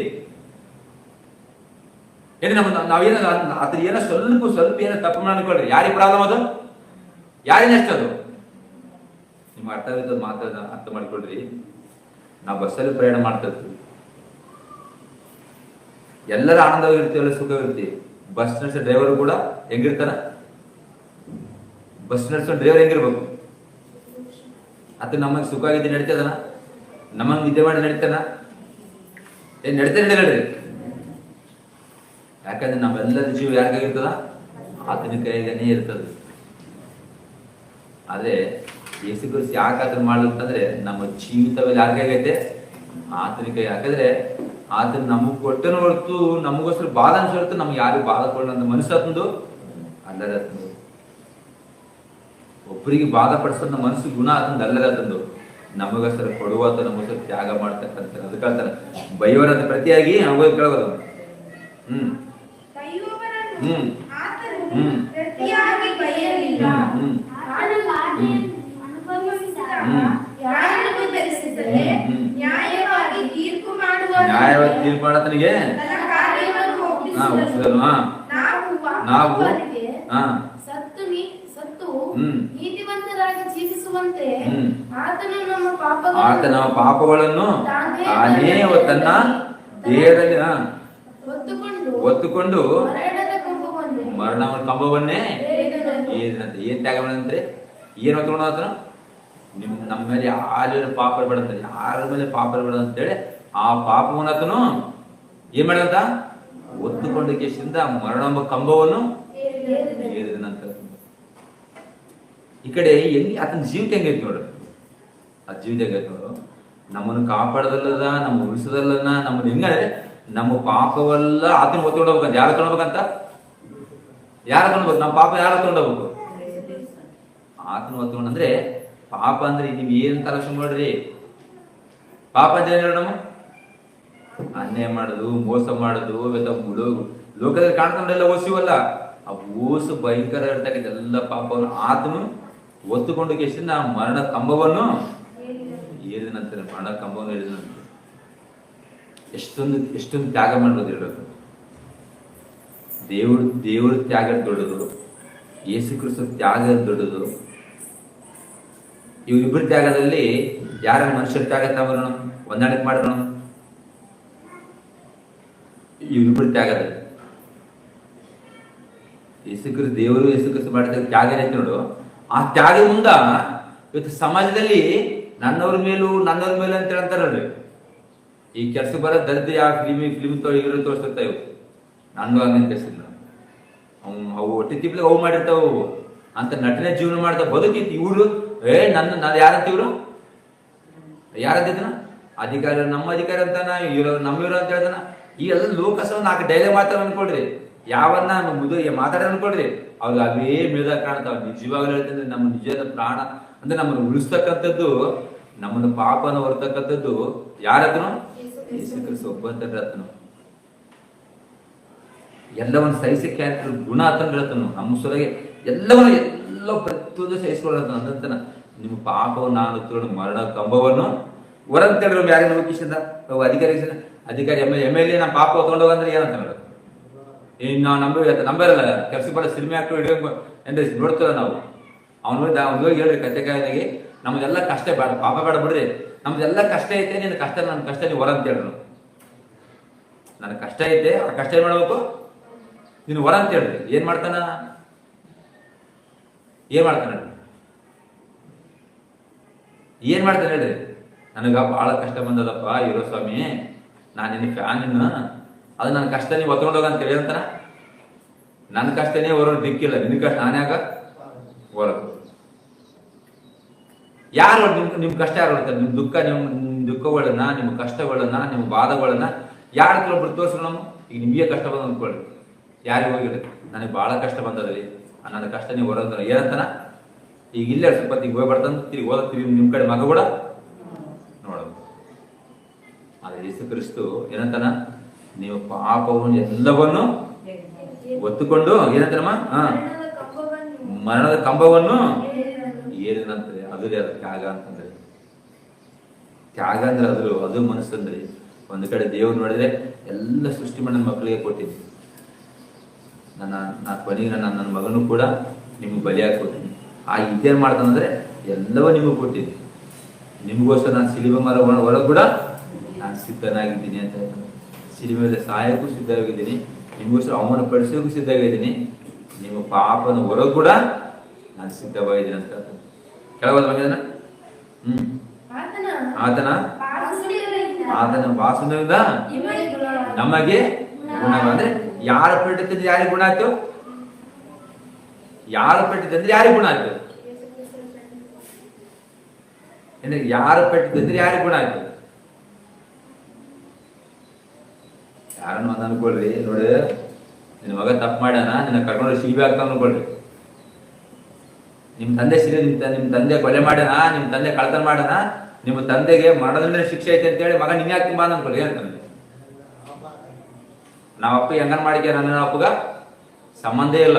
ಏನು, ನಾವೇನ ಅದ್ರ ಏನೋ ಸ್ವಲ್ಪ ಏನೋ ತಪ್ಪು ಮಾಡ್ಕೊಳ್ರಿ, ಯಾರಿಗೆ ಪ್ರಾಬ್ಲಮ್ ಅದು, ಯಾರಿಗೆ ನಷ್ಟ ಅದು? ನಿಮ್ಗೆ ಅರ್ಥ ಮಾಡ್ಕೊಳ್ರಿ. ನಾವು ಬಸ್ಸಲ್ಲಿ ಪ್ರಯಾಣ ಮಾಡ್ತಾ ಇರ್ತೀವಿ, ಎಲ್ಲರೂ ಆನಂದವಾಗಿರ್ತೀವಲ್ಲ, ಸುಖವಿರ್ತೀವಿ. ಬಸ್ ನಡೆಸೋ ಡ್ರೈವರ್ ಕೂಡ ಹೆಂಗಿರ್ತಾನ? ಬಸ್ ನಡೆಸೋ ಡ್ರೈವರ್ ಹೆಂಗಿರ್ಬೇಕು? ಅದು ನಮಗೆ ಸುಖ ಆಗಿದ್ದು ನಡೀತದನ? ನಮಗೆ ನಿದ್ದೆ ಮಾಡಿ ನಡೀತಾನ? ನಡೀರಿ. ಯಾಕಂದ್ರೆ ನಮ್ಮೆಲ್ಲರ ಜೀವ ಯಾರಿಗಾಗಿರ್ತದ? ಆತನ ಕೈಗನೇ ಇರ್ತದೆ. ಆದ್ರೆ ಯೇಸು ಕ್ರಿಸ್ತ ಯಾಕೆ ಆತನ ಮಾಡಂತಂದ್ರೆ ನಮ್ಮ ಜೀವಿತದಲ್ಲಿ ಯಾರಿಗಾಗೈತೆ? ಆತನ ಕೈ. ಯಾಕಂದ್ರೆ ಆತನ ನಮಗ್ ಕೊಟ್ಟನ ಹೊರತು ನಮಗೋಸ್ಕರ ಬಾಧ ಅನ್ಸೊರ್ತು ನಮ್ಗೆ ಯಾರು ಬಾಧ ಕೊಡೋಣ ಮನಸ್ಸು ಆತಂದು ಅಲ್ಲದ. ಒಬ್ಬರಿಗೆ ಬಾಧ ಪಡಿಸೋದ ಮನಸ್ಸು ಗುಣ ಆತಂದು ಅಲ್ಲದ ತಂದು ನಮಗೋಸ್ಕರ ಕೊಡುವಾತ, ನಮಗೋಸ್ಕರ ತ್ಯಾಗ ಮಾಡ್ತಕ್ಕಂಥ. ಅದಕ್ಕಾಗ್ತಾನೆ ಬೈಯವರಂತ ಪ್ರತಿಯಾಗಿ ನಾವು ಕೇಳೋದು. ನ್ಯಾಯವಾಗಿ ತೀರ್ಪು ಮಾಡತನಿಗೆ ನಾವು ಆತ ನಮ್ಮ ಪಾಪಗಳನ್ನು ತಾನೇ ತನ್ನ ದೇಹದಲ್ಲಿ ಒತ್ತುಕೊಂಡು ಮರಣ ಕಂಬವನ್ನೇ ಏನ್ ತ್ಯಾಗ ಮಾಡಂದ್ರೆ ಏನ್ ಹೊತ್ಕೊಂಡು ಆತನ ನಮ್ಮ ಮೇಲೆ ಯಾರ ಪಾಪ ಇರಬೇಡ, ಯಾರ ಮೇಲೆ ಪಾಪ ಇರಬೇಡ ಅಂತೇಳಿ ಆ ಪಾಪವನ್ನತನು ಏನ್ ಮಾಡಂತ ಒತ್ತುಕೊಂಡು ಕೇಶದಿಂದ ಮರಣ ಕಂಬವನ್ನು ಏರಿದನಂತ. ಈ ಕಡೆ ಎಲ್ಲಿ ಆತನ ಜೀವಿತ ಹೆಂಗೈತಿ ನೋಡು, ಆ ಜೀವಿತ ಹೆಂಗೈತಿ ನೋಡು. ನಮ್ಮನ್ನು ಕಾಪಾಡದಲ್ಲದ, ನಮ್ಮ ಉಳಿಸೋದಲ್ಲದ, ನಮ್ಮನ್ನು ಹೆಂಗಂದ್ರೆ ನಮ್ಮ ಪಾಪವೆಲ್ಲ ಆತನ ಒತ್ಕೊಂಡು ಹೋಗ್ಬೇಕಂತ. ಯಾರು ತಗೊಂಡ್ಬೇಕಂತ? ಯಾರು ತಗೊಂಡ್ಬೇಕು? ನಮ್ಮ ಪಾಪ ಯಾರು ತಗೊಂಡೋಗ್ಬೇಕು? ಆತನ ಒತ್ಕೊಂಡು. ಅಂದ್ರೆ ಪಾಪ ಅಂದ್ರೆ ನೀವ್ ಏನ್ ಕಲೆಕ್ಷನ್ ಮಾಡ್ರಿ, ಪಾಪ ಅಂತ ಏನ್ ಹೇಳ? ನಮ್ಮ ಅನ್ಯಾಯ ಮಾಡುದು, ಮೋಸ ಮಾಡುದು, ಲೋಕದಲ್ಲಿ ಕಾಣ್ಕೊಂಡೆಲ್ಲ ಓದಿಸಿವಲ್ಲ, ಆ ಓಸು ಭಯಂಕರ ಇರ್ತಕ್ಕಂಥ ಎಲ್ಲ ಪಾಪವನ್ನು ಆತನು ಒತ್ತುಕೊಂಡು ಕೇಸಿಂದ ಆ ಮರಣ ಕಂಬವನ್ನು ಏರಿದಂತೆ, ಮರಣ ಕಂಬವನ್ನು ಏರಿದಂತೆ. ಎಷ್ಟೊಂದು ತ್ಯಾಗ ಮಾಡೋದು ಹೇಳೋದು. ದೇವ್ರ ತ್ಯಾಗ ದೊಡ್ಡದು, ಯೇಸು ಕ್ರಿಸ್ತ ತ್ಯಾಗ ದೊಡ್ಡದು. ಇವರಿಬ್ಬರ ತ್ಯಾಗದಲ್ಲಿ ಯಾರ ಮನುಷ್ಯರ ತ್ಯಾಗ ತಗೋಣ, ಹೊಂದಾಣಿಕೆ ಮಾಡೋಣ. ಇವರಿಬ್ಬರ ತ್ಯಾಗದಲ್ಲಿ ಯೇಸು ಕ್ರಿಸ್ತ ಮಾಡಿದ ತ್ಯಾಗ ಏನೈತೆ ನೋಡು, ಆ ತ್ಯಾಗ ಮುಂದ ಇವತ್ತು ಸಮಾಜದಲ್ಲಿ ನನ್ನವ್ರ ಮೇಲೂ ಅಂತ ಹೇಳ್ತಾರ ನೋಡ್ರಿ. ಈ ಕೆಲಸ ಬರೋ ದರ್ದಿ ಆ ಫಿಲ್ಮ್ ತೋರಿಸ್ತಾ ಇವು. ನಾನು ಹಂಗೆ ಕೆಲಸಿಲ್ಲ, ಅವು ಹೊಟ್ಟೆ ತಿಪ್ಲೆ ಅವು ಮಾಡಿರ್ತಾವ ಅಂತ ನಟನೆ ಜೀವನ ಮಾಡ್ತಾ ಬದುಕಿತ್ತು. ಇವರು ನಾನು ಯಾರಂತ ಇವ್ರು ಯಾರಂತಿದ್ನ ಅಧಿಕಾರಿ, ನಮ್ಮ ಅಧಿಕಾರಿ ಅಂತಾನ, ನಮ್ಮಿವ್ರು ಅಂತ ಹೇಳ್ತಾನ. ಈ ಎಲ್ಲ ಲೋಕಸಭೆ 4 ಡೈಲಾಗ್ ಮಾತಾಡ ಅನ್ಕೊಡ್ರಿ, ಯಾವನ್ನ ಮಾತಾಡ ಅನ್ಕೊಡ್ರಿ, ಅವ್ರಿಗೆ ಅವೇ ಮೇದ ಕಾಣ್ತಾವ. ನಿಜವಾಗ್ಲೂ ಹೇಳ್ತಂದ್ರೆ ನಮ್ಮ ನಿಜವಾದ ಪ್ರಾಣ ಅಂದ್ರೆ ನಮ್ಮನ್ನು ಉಳಿಸ್ತಕ್ಕಂಥದ್ದು, ನಮ್ಮನ್ನು ಪಾಪನ ಹೊರತಕ್ಕಂಥದ್ದು ಯಾರತನು? ಯೇಸು ಕ್ರಿಸ್ತ ಒಬ್ಬಂತನು. ಎಲ್ಲವನ್ನು ಸಹಿಸಿ ಕ್ಯಾರೆಕ್ಟರ್ ಗುಣ ಅಂತಂದಿರತನು. ನಮ್ಮ ಸೊಲಗೆ ಎಲ್ಲ ಪ್ರತಿಯೊಂದು ಸಹಿಸಿಕೊಳ್ಳೋದು ಅಂದಂತನ. ನಿಮ್ಮ ಪಾಪವನ್ನು ನಾನು ತಿಳ್ಕೊಂಡು ಮರಣ ಕಂಬವನ್ನು ಹೊರಂತೇಳಿ ಯಾರಿಗೆ ನೋಕಿಸಿದ ಅಧಿಕಾರಿ ಎಮ್.ಎಲ್.ಎ ನಮ್ಮ ಪಾಪ ತಗೊಂಡೋಗಂದ್ರೆ ಏನಂತ ಹೇಳೋದು? ನಾವು ನಂಬರಲ್ಲ ಕೆಲಸ ಬರೋ ಸಿನಿಮಾ ಆಕ್ಟರ್ ಹಿಡಿಯೋ ನೋಡ್ತೇವೆ ನಾವು. ಅವ್ನು ಹೋಗಿ ಹೇಳ್ರಿ ಕತೆಕಾಯನಿಗೆ, ನಮ್ದೆಲ್ಲ ಕಷ್ಟ ಬೇಡ, ಪಾಪ ಬೇಡ ಬಿಡ್ರಿ, ನಮ್ದೆಲ್ಲ ಕಷ್ಟ ಐತೆ, ನಿನ್ನ ಕಷ್ಟ ನನ್ನ ಕಷ್ಟ ನೀವು ಹೊರ ಅಂತ ಹೇಳ್ರು. ನನ್ನ ಕಷ್ಟ ಐತೆ, ಆ ಕಷ್ಟ ಏನ್ ಮಾಡ್ಬೇಕು? ನೀನು ಹೊರ ಅಂತ ಹೇಳ್ರಿ. ಏನ್ ಮಾಡ್ತಾನ ಹೇಳ್ರಿ? ನನಗ ಬಹಳ ಕಷ್ಟ ಬಂದದಪ್ಪ ಇರೋ ಸ್ವಾಮಿ, ನಾನು ನಿನ್ನ ಫ್ಯಾನ್, ಅದು ನನ್ನ ಕಷ್ಟ ನೀವು ಹೊತ್ಕೊಂಡೋಗ ಅಂತ ಹೇಳಿ ಅಂತಾನ. ನನ್ನ ಕಷ್ಟನೇ ಹೊರೋದು ದಿಕ್ಕಿಲ್ಲ, ನಿನ್ನ ಕಷ್ಟ ನಾನ್ಯಾಗ ಹೊರದು? ಯಾರು ನಿಮ್ ಕಷ್ಟ ಯಾರು ಹೊಡ್ತಾರೆ? ನಿಮ್ ದುಃಖಗಳನ್ನ, ನಿಮ್ಮ ಕಷ್ಟಗಳನ್ನ, ನಿಮ್ಮ ಬಾಧಗಳನ್ನ ಯಾರು ಕೆಲವೊಬ್ರು ತೋರಿಸ್ರು. ನಮ್ಮ ಈಗ ನಿಮಗೆ ಕಷ್ಟ ಬಂದ ಅಂದ್ಕೊಳ್ಳಿ, ಯಾರಿಗೆ ಹೋಗಿರಿ ನನಗೆ ಬಹಳ ಕಷ್ಟ ಬಂದದ್ರಿ, ನನ್ನ ಕಷ್ಟ ನೀವು ಹೊರೋದ್ರ ಏನಂತಾನ? ಈಗ ಇಲ್ಲೇ ಸ್ವಲ್ಪ ಈಗ ಹೋಗ್ಬಾರ್ದಂತ ತಿರುಗಿ ಓದತ್ತೀವಿ, ನಿಮ್ ಕಡೆ ಮಗ ಕೂಡ ನೋಡೋದು. ಆದ್ರೆ ಯೇಸು ಕ್ರಿಸ್ತು ಏನಂತಾನ? ನೀವು ಪಾಪವನ್ನು ಎಲ್ಲವನ್ನು ಒತ್ತುಕೊಂಡು ಏನಂತಾನಮ್ಮ? ಮರಣದ ಕಂಬವನ್ನು ಏರಿದಂದ್ರೆ ಅದೇ ಅದು ತ್ಯಾಗ ಅಂತಂದ್ರೆ. ತ್ಯಾಗ ಅಂದ್ರೆ ಅದು ಮನಸ್ಸಂದ್ರೆ. ಒಂದು ಕಡೆ ದೇವ್ರು ನೋಡಿದ್ರೆ ಎಲ್ಲ ಸೃಷ್ಟಿ ಮಾಡಿ ನನ್ನ ಮಕ್ಕಳಿಗೆ ಕೊಟ್ಟಿದ್ದೀನಿ, ನನ್ನ ಕೊನೆಗೆ ನನ್ನ ಮಗನೂ ಕೂಡ ನಿಮ್ಗೆ ಬಲಿಯಾಗಿ ಕೊಡ್ತೀನಿ. ಆ ಇದೇನು ಮಾಡ್ತಾನಂದ್ರೆ ಎಲ್ಲವೂ ನಿಮಗೆ ಕೊಟ್ಟಿದ್ದೀನಿ, ನಿಮಗೋಸ್ಕರ ನಾನು ಸಿಲಿಬೆ ಮರ ಒಳಗೆ ಕೂಡ ನಾನು ಸಿದ್ಧನಾಗಿದ್ದೀನಿ ಅಂತ ಹೇಳ್ತಾನೆ. ಸಿಲಿಬೆ ಮೇಲೆ ಸಹಾಯಕ್ಕೂ ಸಿದ್ಧವಾಗಿದ್ದೀನಿ, ನಿಮಗೋಸ್ಕರ ಅವಮಾನ ಪಡಿಸೋಕ್ಕೂ ಸಿದ್ಧವಾಗಿದ್ದೀನಿ, ನಿಮ್ಮ ಪಾಪನ ಹೊರಗೆ ಕೂಡ ನಾನು ಸಿದ್ಧವಾಗಿದ್ದೀನಿ ಅಂತ ಹೇಳ್ತಾನೆ. ಕೆಳಗೋದ ಮಗನ ಆತನ ವಾಸನೆಯಿಂದ ನಮಗೆ ಗುಣ. ಅಂದ್ರೆ ಯಾರ ಪೆಟ್ಟಿದ್ರೆ ಯಾರಿಗೆ ಗುಣ ಆಯ್ತು? ಯಾರ ಪೆಟ್ಟಿದ್ರೆ ಯಾರಿಗೆ ಗುಣ ಆಯ್ತು? ಯಾರ ಪೆಟ್ಟಿದ್ರೆ ಯಾರಿಗೆ ಗುಣ ಆಯ್ತು? ಯಾರನ್ನು ಒಂದ್ ಅನ್ಕೊಳ್ರಿ, ನೋಡಿ ನಿನ್ನ ಮಗ ತಪ್ಪು ಮಾಡ್ಯಾನ, ನಿನ್ನ ಕರ್ಕೊಂಡು ಶಿಲ್ಬೆ ಆಗ್ತಾ ಅನ್ಕೊಳ್ರಿ. ನಿಮ್ ತಂದೆ ನಿಮ್ ತಂದೆ ಕೊಲೆ ಮಾಡ್ಯಾನ, ನಿಮ್ ತಂದೆ ಕಳ್ತನ ಮಾಡ್ಯಾನ, ನಿಮ್ಮ ತಂದೆಗೆ ಮರಣದಂಡನೆ ಶಿಕ್ಷೆ ಐತೆ ಅಂತೇಳಿ ಮಗ ನಿನ್ ಯಾಕೆ ಬಾ ಅನ್ಕೊಳ್ರಿ. ಏನಂತ ನಾವ್ ಅಪ್ಪ ಹೆಂಗನ್ ಮಾಡಿಕೆ, ನನ್ನ ಅಪ್ಪಗ ಸಂಬಂಧ ಇಲ್ಲ.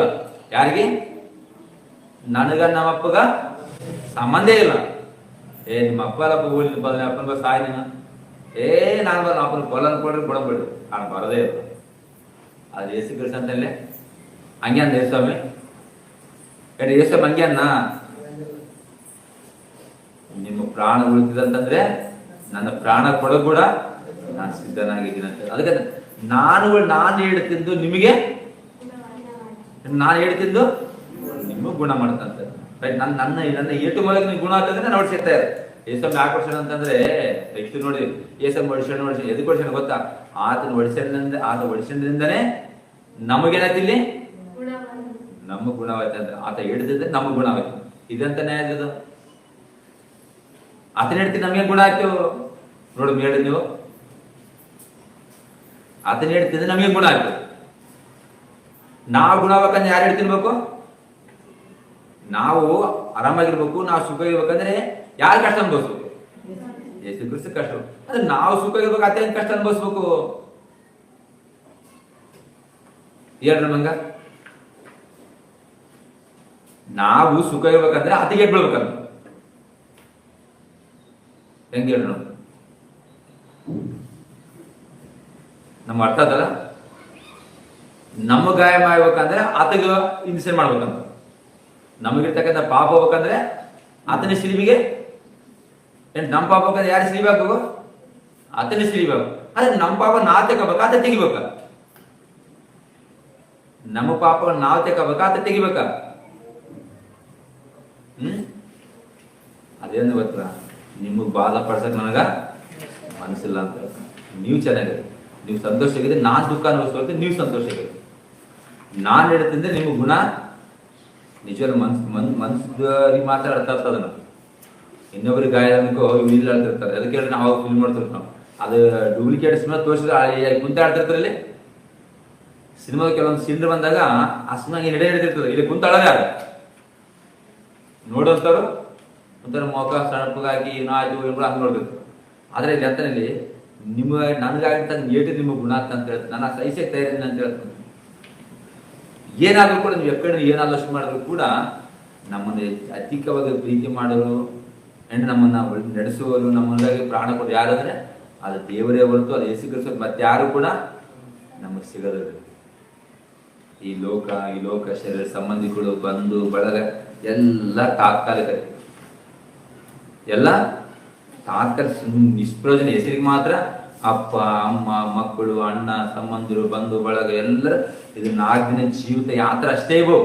ಯಾರಿಗೆ? ನನಗ ನಮ್ಮ ಅಪ್ಪಗ ಸಂಬಂಧ ಇಲ್ಲ. ನಿಮ್ಮ ಅಪ್ಪ ಅಪ್ಪನ ಸಾಯ್ ನೀನು, ನಾನು ಬರ ಅಪ್ಪನ ಕೊಲ್ಲ ಅನ್ಕೊಳ್ರಿ, ಕೊಡಬೇಡ್ರಿ, ನಾನು ಬರೋದೇ ಇಲ್ಲ. ಅದು ಯೇಸು ಕ್ರಿಸ್ತ ಅಂತಲ್ಲೇ ಹಂಗೆ ಅಂದ ಯೇಸ್ವಾಮಿ. ಯೇಸ್ವಾಮಿ ಹಂಗೆ ಅನ್ನ, ನಿಮ್ಮ ಪ್ರಾಣ ಉಳಿತಿದಂತಂದ್ರೆ ನನ್ನ ಪ್ರಾಣ ಕೊಡೋ ಕೂಡ ನಾನು ಸಿದ್ಧನಾಗಿದ್ದೀನಿ ಅಂತ. ಅದಕ್ಕೆ ನಾನು ಹೇಳ್ತಿದ್ದು ನಿಮಗೆ, ನಾನು ಹೇಳ್ತಿದ್ದು ನಿಮಗೂ ಗುಣ ಮಾಡ್ತಂತೆ. ರೈಟ್? ನನ್ನ ಏಟು ಮೂಲಕ ನೀವು ಗುಣ ಆಗ್ತದೆ ನೋಡ್ಸಿರ್ತಾ ಇದ್ದಾರೆ. ಯೇಸಮ್ಮ ಯಾಕೆ ಹೊಡ್ಸೋಣ ಅಂತಂದ್ರೆ ನೆಕ್ಸ್ಟ್ ನೋಡಿ, ಯೇಸಮ್ಮ ಹೊಡಿಸೋಣ ಎದಕ್ಕೆ ಹೊಡಿಸೋಣ ಗೊತ್ತಾ? ಆತನ ಹೊಡಿಸೋದ್ರಿಂದನೇ ನಮಗೇನಾಯ್ತಿಲ್ಲಿ ನಮಗ್ ಗುಣವಾಯ್ತು ಅಂದ್ರೆ, ಆತ ಹಿಡಿದಿದ್ರೆ ನಮಗ್ ಗುಣವಾಯ್ತು. ಇದಂತ ನ್ಯಾಯ ಅದು. ಆತನ ಹೇಳ್ತೀನಿ ನಮ್ಗೆ ಗುಣ ಆಯ್ತು ನೋಡು ಹೇಳಿ ನೀವು. ಆತನ ಹೇಳ್ತಿದ್ರೆ ನಮಗೆ ಗುಣ ಆಯ್ತು. ನಾವು ಗುಣ ಆಗ್ಬೇಕಂದ್ರೆ ಯಾರು ಹೇಳ್ತಿರ್ಬೇಕು? ನಾವು ಆರಾಮಾಗಿರ್ಬೇಕು, ನಾವು ಸುಖ ಇರ್ಬೇಕಂದ್ರೆ ಯಾರು ಕಷ್ಟ ಅನ್ಭವಿಸ್ಬೇಕು? ಯೇಸು ಕ್ರಿಸ್ತ ಕಷ್ಟ. ಅಂದ್ರೆ ನಾವು ಸುಖ ಇರ್ಬೇಕು, ಅತ್ತೆ ಕಷ್ಟ ಅನ್ಭವಿಸ್ಬೇಕು. ಹೇಳ್ರಿ ಮಂಗ, ನಾವು ಸುಖ ಇರ್ಬೇಕಂದ್ರೆ ಅತಿಗೆ ಬೀಳ್ಬೇಕಂತ. ಹೆಂಗೆ ಹೇಳಿ ನಾವು ನಮ್ಮ ಅರ್ಥ ಅದಲ್ಲ. ನಮ್ಮ ಗಾಯ ಮಾಡ್ಬೇಕಂದ್ರೆ ಆತಗೆ ಹಿಂಸೆ ಮಾಡ್ಬೇಕಂತ. ನಮಗಿರ್ತಕ್ಕಂಥ ಪಾಪ ಹೋಗ್ಬೇಕಂದ್ರೆ ಆತನ ಸಿಲಿಬಿಗೆ, ನಮ್ಮ ಪಾಪ ಹೋಗ್ಬೇಕಂದ್ರೆ ಯಾರು ಸಿಲಿಬೇಕು? ಆತನ ಸಿಲಿಬೇಕು. ಆದ್ರೆ ನಮ್ಮ ಪಾಪ ನಾವು ತೆಗೋಬೇಕ, ಆತ ತೆಗಿಬೇಕ? ನಮ್ಮ ಪಾಪ ನಾವು ತೆಗೋಬೇಕ, ಆತ ತೆಗಿಬೇಕ? ಅದೇನು ಗೊತ್ತ, ನಿಮಗೆ ಬಾಧ ಪಡ್ಸಕ್ ನನಗ ಮನಸ್ಸಿಲ್ಲ ಅಂತ. ನೀವು ಚೆನ್ನಾಗಿದೆ, ನೀವು ಸಂತೋಷ ಆಗಿದೆ, ನಾನ್ ದುಃಖ ಅನುಭವಿಸ್ಬೇಕು, ನೀವು ಸಂತೋಷ ಆಗಿದೆ. ನಾನು ಹೇಳ್ತಿದ್ದೆ ನಿಮ್ಮ ಗುಣ ನಿಜವಾದ ಮನ್ಸಿಗೆ ಮಾತ್ರ ಅರ್ಥ ಆಗ್ತದ. ನಾವು ಇನ್ನೊಬ್ರಿಗೆ ಗಾಯ ಅನ್ಕೋ ಇವ್ರು ಇಲ್ಲ ಹೇಳ್ತಿರ್ತಾರೆ. ಅದಕ್ಕೆ ಹೇಳಿ ನಾವು ಫಿಲ್ಮ್ ಮಾಡ್ತಿರ್ತೀವಿ. ನಾವು ಅದು ಡೂಪ್ಲಿಕೇಟ್ ಸಿನಿಮಾ ತೋರಿಸಿದ್ರೆ ಕುಂತ ಆಡ್ತಿರ್ತಾರಲ್ಲಿ. ಸಿನಿಮಾದ ಕೆಲವೊಂದು ಸೀನ್ ಬಂದಾಗ ಆ ಸಿನಿಮಾ ನಡೆ ಹಿಡಿದಿರ್ತದೆ. ಇಲ್ಲಿ ಕುಂತಾಳದ ಯಾರು ನೋಡೋಂಥವ್ರು ಒಂಥರ ಮೊಕ ಸಣಪಗಾಗಿ ಏನೋ ಆಯ್ತು ಏನು ಹಂಗೆ ನೋಡ್ಬೇಕು. ಆದ್ರೆ ಇಲ್ಲಿ ಅಂತನಲ್ಲಿ ನಿಮ್ಗೆ ನನಗಾಗಿಂತ ಏಟು ನಿಮ್ಮ ಗುಣ ಅಂತ ಹೇಳ್ತೀನಿ. ನಾನು ಸಹಿಸಕ್ಕೆ ತಯಾರಿದ್ದೀನಿ ಅಂತ ಹೇಳ್ತೀನಿ. ಏನಾದ್ರೂ ಕೂಡ ನೀವು ಎಕ್ಕಡೆ ಏನು ಆಲೋಚನೆ ಮಾಡಿದ್ರು ಕೂಡ ನಮ್ಮನ್ನು ಅಧಿಕವಾಗಿ ಪ್ರೀತಿ ಮಾಡೋರು ಅಂಡ್ ನಮ್ಮನ್ನ ನಡೆಸುವವರು, ನಮ್ಮನ್ನಾಗಿ ಪ್ರಾಣ ಕೊಟ್ಟು ಯಾರಂದ್ರೆ ಅದು ದೇವರೇ ಹೊರತು ಅದು ಯೇಸು ಕ್ರಿಸ್ತ, ಮತ್ತೆ ಯಾರು ಕೂಡ ನಮಗೆ ಸಿಗದ. ಈ ಲೋಕ ಶರೀರ ಸಂಬಂಧಿಗಳು ಬಂಧು ಬಳಗ ಎಲ್ಲ ತಾತ್ಕಾಲಿಕ, ಎಲ್ಲ ತಾತ್ಕಾಲಿಕ ನಿಷ್ಪ್ರಯೋಜನ. ಹೆಸರಿಗೆ ಮಾತ್ರ ಅಪ್ಪ ಅಮ್ಮ ಮಕ್ಕಳು ಅಣ್ಣ ಸಂಬಂಧರು ಬಂಧು ಬಳಗ ಎಲ್ಲರೂ ಇದು 4 ದಿನ ಜೀವಿತ ಯಾತ್ರೆ ಅಷ್ಟೇ ಇವು.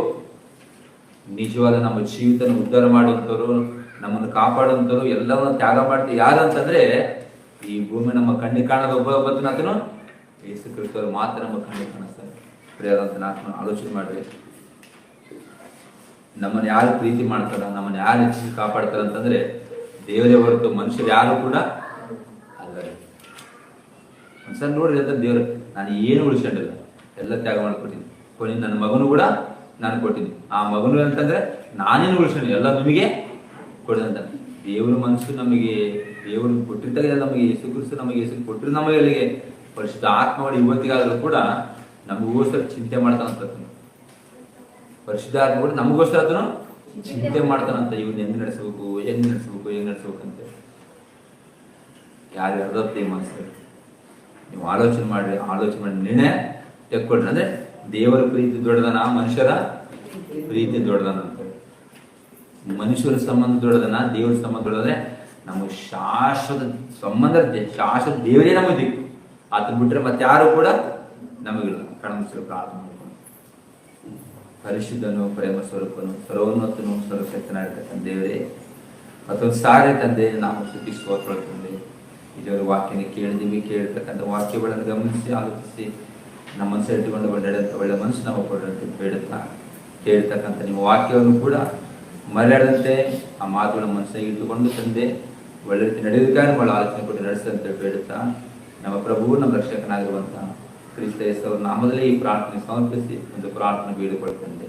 ನಿಜವಾದ ನಮ್ಮ ಜೀವಿತನ ಉದ್ಧಾರ ಮಾಡುವಂಥವ್ರು, ನಮ್ಮನ್ನು ಕಾಪಾಡುವಂಥವ್ರು, ಎಲ್ಲವನ್ನ ತ್ಯಾಗ ಮಾಡ್ತೀವಿ ಯಾರು ಅಂತಂದ್ರೆ ಈ ಭೂಮಿ ನಮ್ಮ ಕಣ್ಣಿಗೆ ಕಾಣದ ಒಬ್ಬತನೂ ಯೇಸು ಕ್ರಿಸ್ತರು ಮಾತ್ರ ನಮ್ಮ ಕಣ್ಣಿಗೆ ಕಾಣಿಸ್ತಾರೆ. ಪ್ರಿಯರಂತ ನಾನು ಆಲೋಚನೆ ಮಾಡ್ರಿ, ನಮ್ಮನ್ನು ಯಾರು ಪ್ರೀತಿ ಮಾಡ್ತಾರ, ನಮ್ಮನ್ನು ಯಾರು ಹೆಚ್ಚಿಗೆ ಕಾಪಾಡ್ತಾರ ಅಂತಂದ್ರೆ ದೇವರೇ ಹೊರತು ಮನುಷ್ಯರು ಯಾರು ಕೂಡ ಅಲ್ಲ. ಒಂದ್ಸಲ ನೋಡ್ರಿ ಅಂತ ದೇವ್ರು, ನಾನು ಏನು ಉಳಿಸ್ಕೊಂಡಿಲ್ಲ, ಎಲ್ಲ ತ್ಯಾಗ ಮಾಡ್ಕೊಟ್ಟಿನಿ. ಕೊನೆ ನನ್ನ ಮಗನು ಕೂಡ ನಾನು ಕೊಟ್ಟಿನಿ. ಆ ಮಗನು ಅಂತಂದ್ರೆ ನಾನೇನು ಉಳಿಸ್ಕೊಂಡು ಎಲ್ಲ ನಿಮಗೆ ಕೊಡಿದಂತ. ದೇವ್ರ ಮನಸ್ಸು ನಮಗೆ ದೇವರು ಕೊಟ್ಟಿದ್ದಾಗ ನಮಗೆ ಯೇಸು ಕ್ರಿಸ್ತ ನಮಗೆ ಯೇಸು ಕೊಟ್ಟರೆ ನಮಗೆ ಅಲ್ಲಿಗೆ ಪರಿಶುದ್ಧ ಆತ್ಮಗಳು ಇವತ್ತಿಗಾದ್ರೂ ಕೂಡ ನಮಗೋಸ್ಕರ ಚಿಂತೆ ಮಾಡ್ತಾನಂತ. ಪರಿಶುದ್ಧ ಆತ್ಮ ಕೂಡ ನಮಗೋಸ್ಕರ ಅದನ್ನು ಚಿಂತೆ ಮಾಡ್ತಾನಂತ. ಇವನ್ನ ಹೆಂಗ್ ನಡೆಸ್ಬೇಕು, ಹೆಂಗ್ ನಡೆಸ್ಬೇಕಂತ ಯಾರು ಅರ್ಧತ್ತೆ ಈ ಮನಸ್ಸು. ನೀವು ಆಲೋಚನೆ ಮಾಡಿ ನಿರ್ಣಯ ತೆಕ್ಕೊಡ್ರಿ. ಅಂದ್ರೆ ದೇವರ ಪ್ರೀತಿ ದೊಡ್ಡದನ, ಮನುಷ್ಯರ ಪ್ರೀತಿ ದೊಡ್ಡದನ ಅಂತ. ಮನುಷ್ಯರ ಸಂಬಂಧ ದೊಡ್ಡದನ, ದೇವರ ಸಂಬಂಧ ದೊಡ್ಡದ್ರೆ ನಮ್ಮ ಶಾಶ್ವತ ಸಂಬಂಧ, ಶಾಶ್ವತ ದೇವರೇ ನಮಗೆ ದಿಕ್ಕು. ಆತನ ಬಿಟ್ರೆ ಮತ್ತೆ ಯಾರು ಕೂಡ ನಮಗಿಲ್ಲ. ಕಣಮುಚ್ಚಲು ಪ್ರಾರ್ಥನೆ ಮಾಡ್ಕೊಂಡು, ಪರಿಶುದ್ಧನು, ಪ್ರೇಮ ಸ್ವರೂಪನು, ಸರ್ವೋನ್ನತನು, ಸರ್ವಶಕ್ತನಾಗಿರ್ತಕ್ಕಂಥ ದೇವರೇ, ಮತ್ತೊಂದು ಸಾರಿ ತಂದೆ ನಾವು ಸ್ತುತಿ ಸ್ತೋತ್ರ ತಂದೆ. ಇದರ ವಾಕ್ಯನ ಕೇಳಿರ್ತಕ್ಕಂಥ ವಾಕ್ಯಗಳನ್ನು ಗಮನಿಸಿ ಆಲೋಚಿಸಿ ನಮ್ಮ ಮನಸ್ಸು ಇಟ್ಟುಕೊಂಡು ಒಳ್ಳೆ ಮನಸ್ಸು ನಾವು ಕೊಡಂತೆ ಬೇಡುತ್ತಾ, ಕೇಳ್ತಕ್ಕಂಥ ನಿಮ್ಮ ವಾಕ್ಯವನ್ನು ಕೂಡ ಮರೆಯದಂತೆ ಆ ಮಾತುಗಳ ಮನಸ್ಸಿಗೆ ಇಟ್ಟುಕೊಂಡು ತಂದೆ ಒಳ್ಳೆ ರೀತಿ ನಡೆಯೋದಕ್ಕಾಗಿ ಒಳ್ಳೆ ಆಲೋಚನೆ ಕೊಟ್ಟು ನಡೆಸಂತೆ ಬೇಡುತ್ತಾ, ನಮ್ಮ ಪ್ರಭು ನಮ್ಮ ರಕ್ಷಕನಾಗಿರುವಂತಹ ಕ್ರಿಸ್ತ ಯೇಸು ಅವರ ನಾಮದಲ್ಲಿ ಈ ಪ್ರಾರ್ಥನೆ ಸಮರ್ಪಿಸಿ ಒಂದು ಪ್ರಾರ್ಥನೆ ಬೇಡಿಕೊಳ್ತಂದೆ.